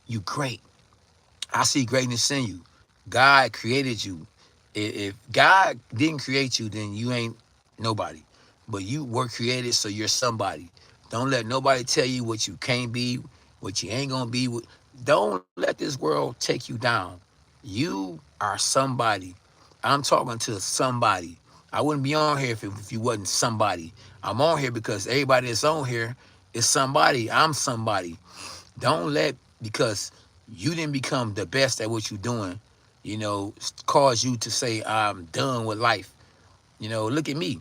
you great. I see greatness in you. God created you. If God didn't create you, then you ain't nobody. But you were created, so you're somebody. Don't let nobody tell you what you can't be, what you ain't gonna be. Don't let this world take you down. You are somebody. I'm talking to somebody. I wouldn't be on here if you wasn't somebody. I'm on here because everybody that's on here is somebody. I'm somebody. Don't let, because you didn't become the best at what you're doing, you know, cause you to say, I'm done with life. You know, look at me.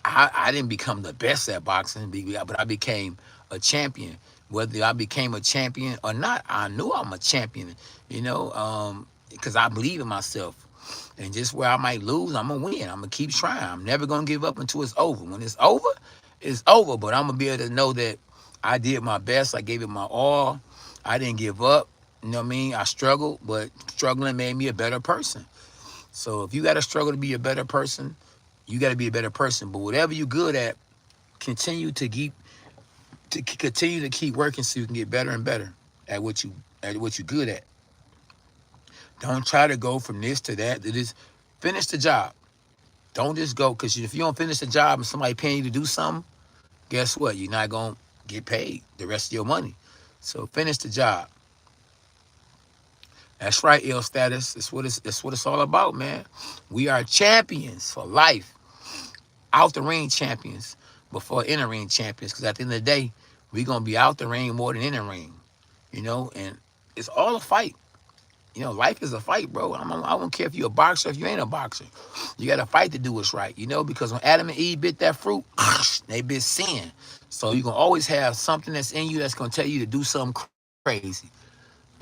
I didn't become the best at boxing, but I became a champion. Whether I became a champion or not, I knew I'm a champion, you know, because I believe in myself. And just where I might lose, I'm going to win. I'm going to keep trying. I'm never going to give up until it's over. When it's over, it's over. But I'm going to be able to know that I did my best. I gave it my all. I didn't give up. You know what I mean? I struggled, but struggling made me a better person. So if you got to struggle to be a better person, you got to be a better person. But whatever you're good at, continue to keep working so you can get better and better at what you're good at. Don't try to go from this to that. Just finish the job. Don't just go, because if you don't finish the job and somebody paying you to do something, guess what? You're not gonna get paid the rest of your money. So finish the job. That's right, ill status. That's what it's all about, man. We are champions for life. Out the ring champions before in the ring champions. Because at the end of the day, we're gonna be out the ring more than in the ring. You know, and it's all a fight. You know, life is a fight, bro. I don't care if you're a boxer, if you ain't a boxer. You got to fight to do what's right, you know, because when Adam and Eve bit that fruit, they bit sin. So you're going to always have something that's in you that's going to tell you to do something crazy.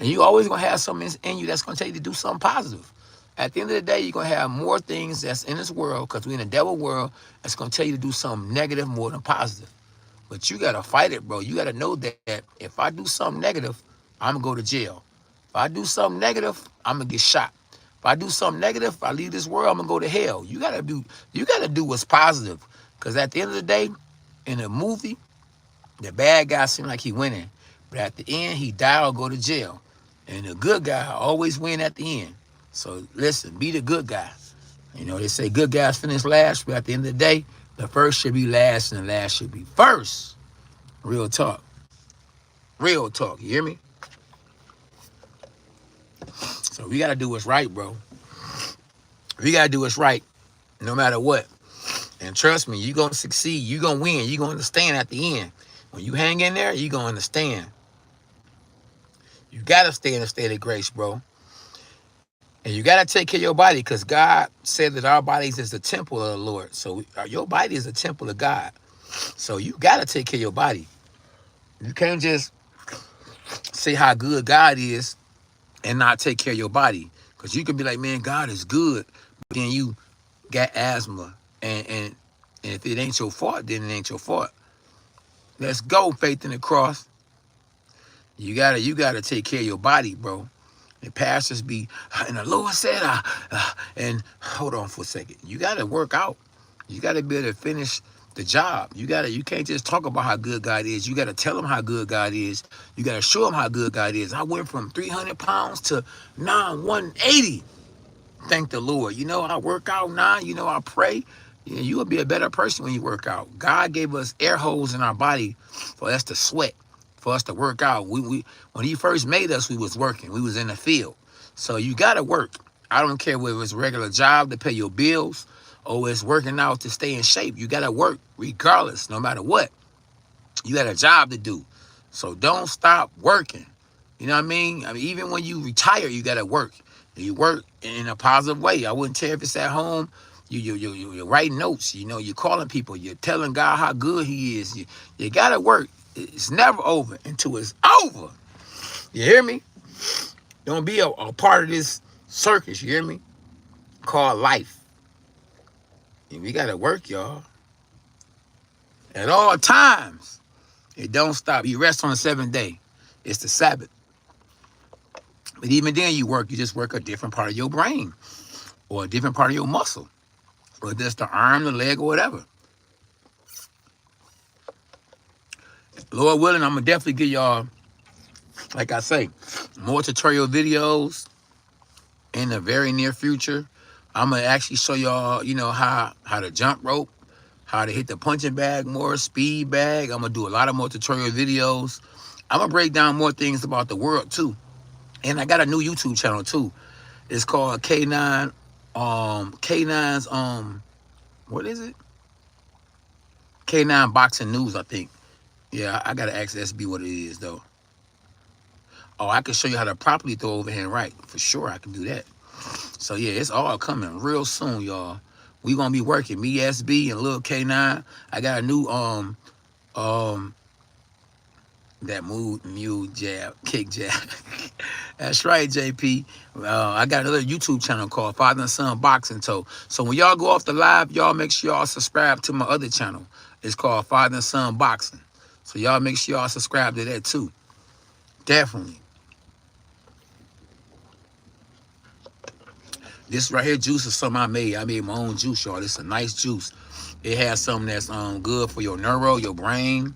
And you always going to have something in you that's going to tell you to do something positive. At the end of the day, you're going to have more things that's in this world, because we're in a devil world, that's going to tell you to do something negative more than positive. But you got to fight it, bro. You got to know that if I do something negative, I'm going to go to jail. If I do something negative, I'm going to get shot. If I do something negative, if I leave this world, I'm going to go to hell. You got to do what's positive. Because at the end of the day, in a movie, the bad guy seemed like he winning. But at the end, he die or go to jail. And the good guy always win at the end. So listen, be the good guy. You know, they say good guys finish last, but at the end of the day, the first should be last and the last should be first. Real talk. Real talk. You hear me? So we got to do what's right, bro. We got to do what's right no matter what. And trust me, you're going to succeed. You're going to win. You're going to understand at the end. When you hang in there, you're going to understand. You got to stay in a state of grace, bro. And you got to take care of your body, because God said that our bodies is the temple of the Lord. So your body is a temple of God. So you got to take care of your body. You can't just say how good God is and not take care of your body. Because you can be like, man, God is good. But then you got asthma. And if it ain't your fault, then it ain't your fault. Let's go, faith in the cross. You gotta take care of your body, bro. And pastors be, and the Lord said, and hold on for a second. You gotta work out. You gotta be able to finish the job. You can't just talk about how good God is. You gotta tell them how good God is. You gotta show them how good God is. I went from 300 pounds to now 180. Thank the Lord. You know, I work out now. You know, I pray. Yeah, you will be a better person when you work out. God gave us air holes in our body for us to sweat, for us to work out. We when he first made us, we was working. We was in the field. So you gotta work. I don't care whether it's a regular job to pay your bills or it's working out to stay in shape. You gotta work regardless, no matter what. You got a job to do. So don't stop working. You know what I mean? Even when you retire, you got to work. You work in a positive way. I wouldn't care if it's at home. You're writing notes. You know, you're calling people. You're telling God how good he is. You got to work. It's never over until it's over. You hear me? Don't be a part of this circus. You hear me? Called life. And we got to work, y'all. At all times. It don't stop. You rest on the seventh day. It's the Sabbath. But even then you work. You just work a different part of your brain or a different part of your muscle or just the arm, the leg, or whatever. Lord willing, I'm going to definitely give y'all, like I say, more tutorial videos in the very near future. I'm going to actually show y'all, you know, how to jump rope, how to hit the punching bag more, speed bag. I'm going to do a lot of more tutorial videos. I'm going to break down more things about the world, too. And I got a new YouTube channel, too. It's called K9, K9's, what is it? K9 Boxing News, I think. Yeah, I got to ask SB what it is, though. Oh, I can show you how to properly throw overhand right. For sure, I can do that. So, yeah, it's all coming real soon, y'all. We going to be working. Me, SB, and Lil K9. I got a new, that mule jab, kick jab. That's right, JP. I got another YouTube channel called Father and Son Boxing. So when y'all go off the live, y'all make sure y'all subscribe to my other channel. It's called Father and Son Boxing. So y'all make sure y'all subscribe to that too. Definitely. This right here juice is something I made. I made my own juice, y'all. It's a nice juice. It has something that's good for your neuro, your brain.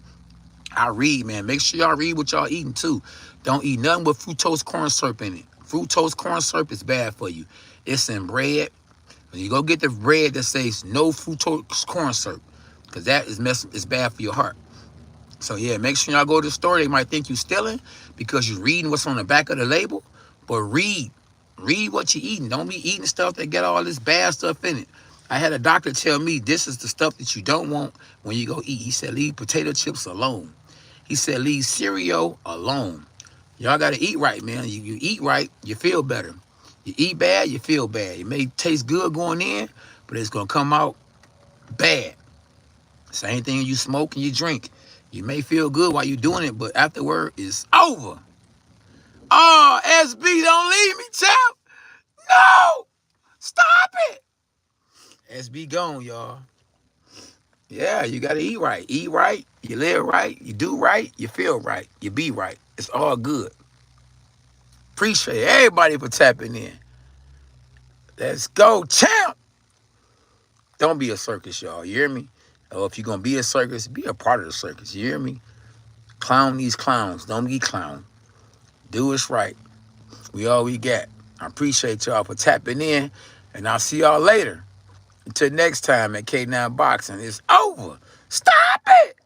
I read, man. Make sure y'all read what y'all eating too. Don't eat nothing with fructose corn syrup in it. Fructose corn syrup is bad for you. It's in bread. When you go get the bread that says no fructose corn syrup, because that is bad for your heart. So yeah, make sure y'all go to the store. They might think you stealing because you're reading what's on the back of the label. But read what you're eating. Don't be eating stuff that got all this bad stuff in it. I had a doctor tell me this is the stuff that you don't want when you go eat. He said, leave potato chips alone. He said, leave cereal alone. Y'all got to eat right, man. You eat right, you feel better. You eat bad, you feel bad. It may taste good going in, but it's going to come out bad. Same thing you smoke and you drink. You may feel good while you're doing it, but afterward, it's over. Oh, SB, don't leave me, champ. No! Stop it! SB gone, y'all. Yeah, you got to eat right. Eat right, you live right, you do right, you feel right, you be right. It's all good. Appreciate everybody for tapping in. Let's go, champ. Don't be a circus, y'all. You hear me? Or if you're going to be a circus, be a part of the circus. You hear me? Clown these clowns. Don't be clown. Do us right. We all we got. I appreciate y'all for tapping in. And I'll see y'all later. Until next time at K9 Boxing. It's over. Stop it.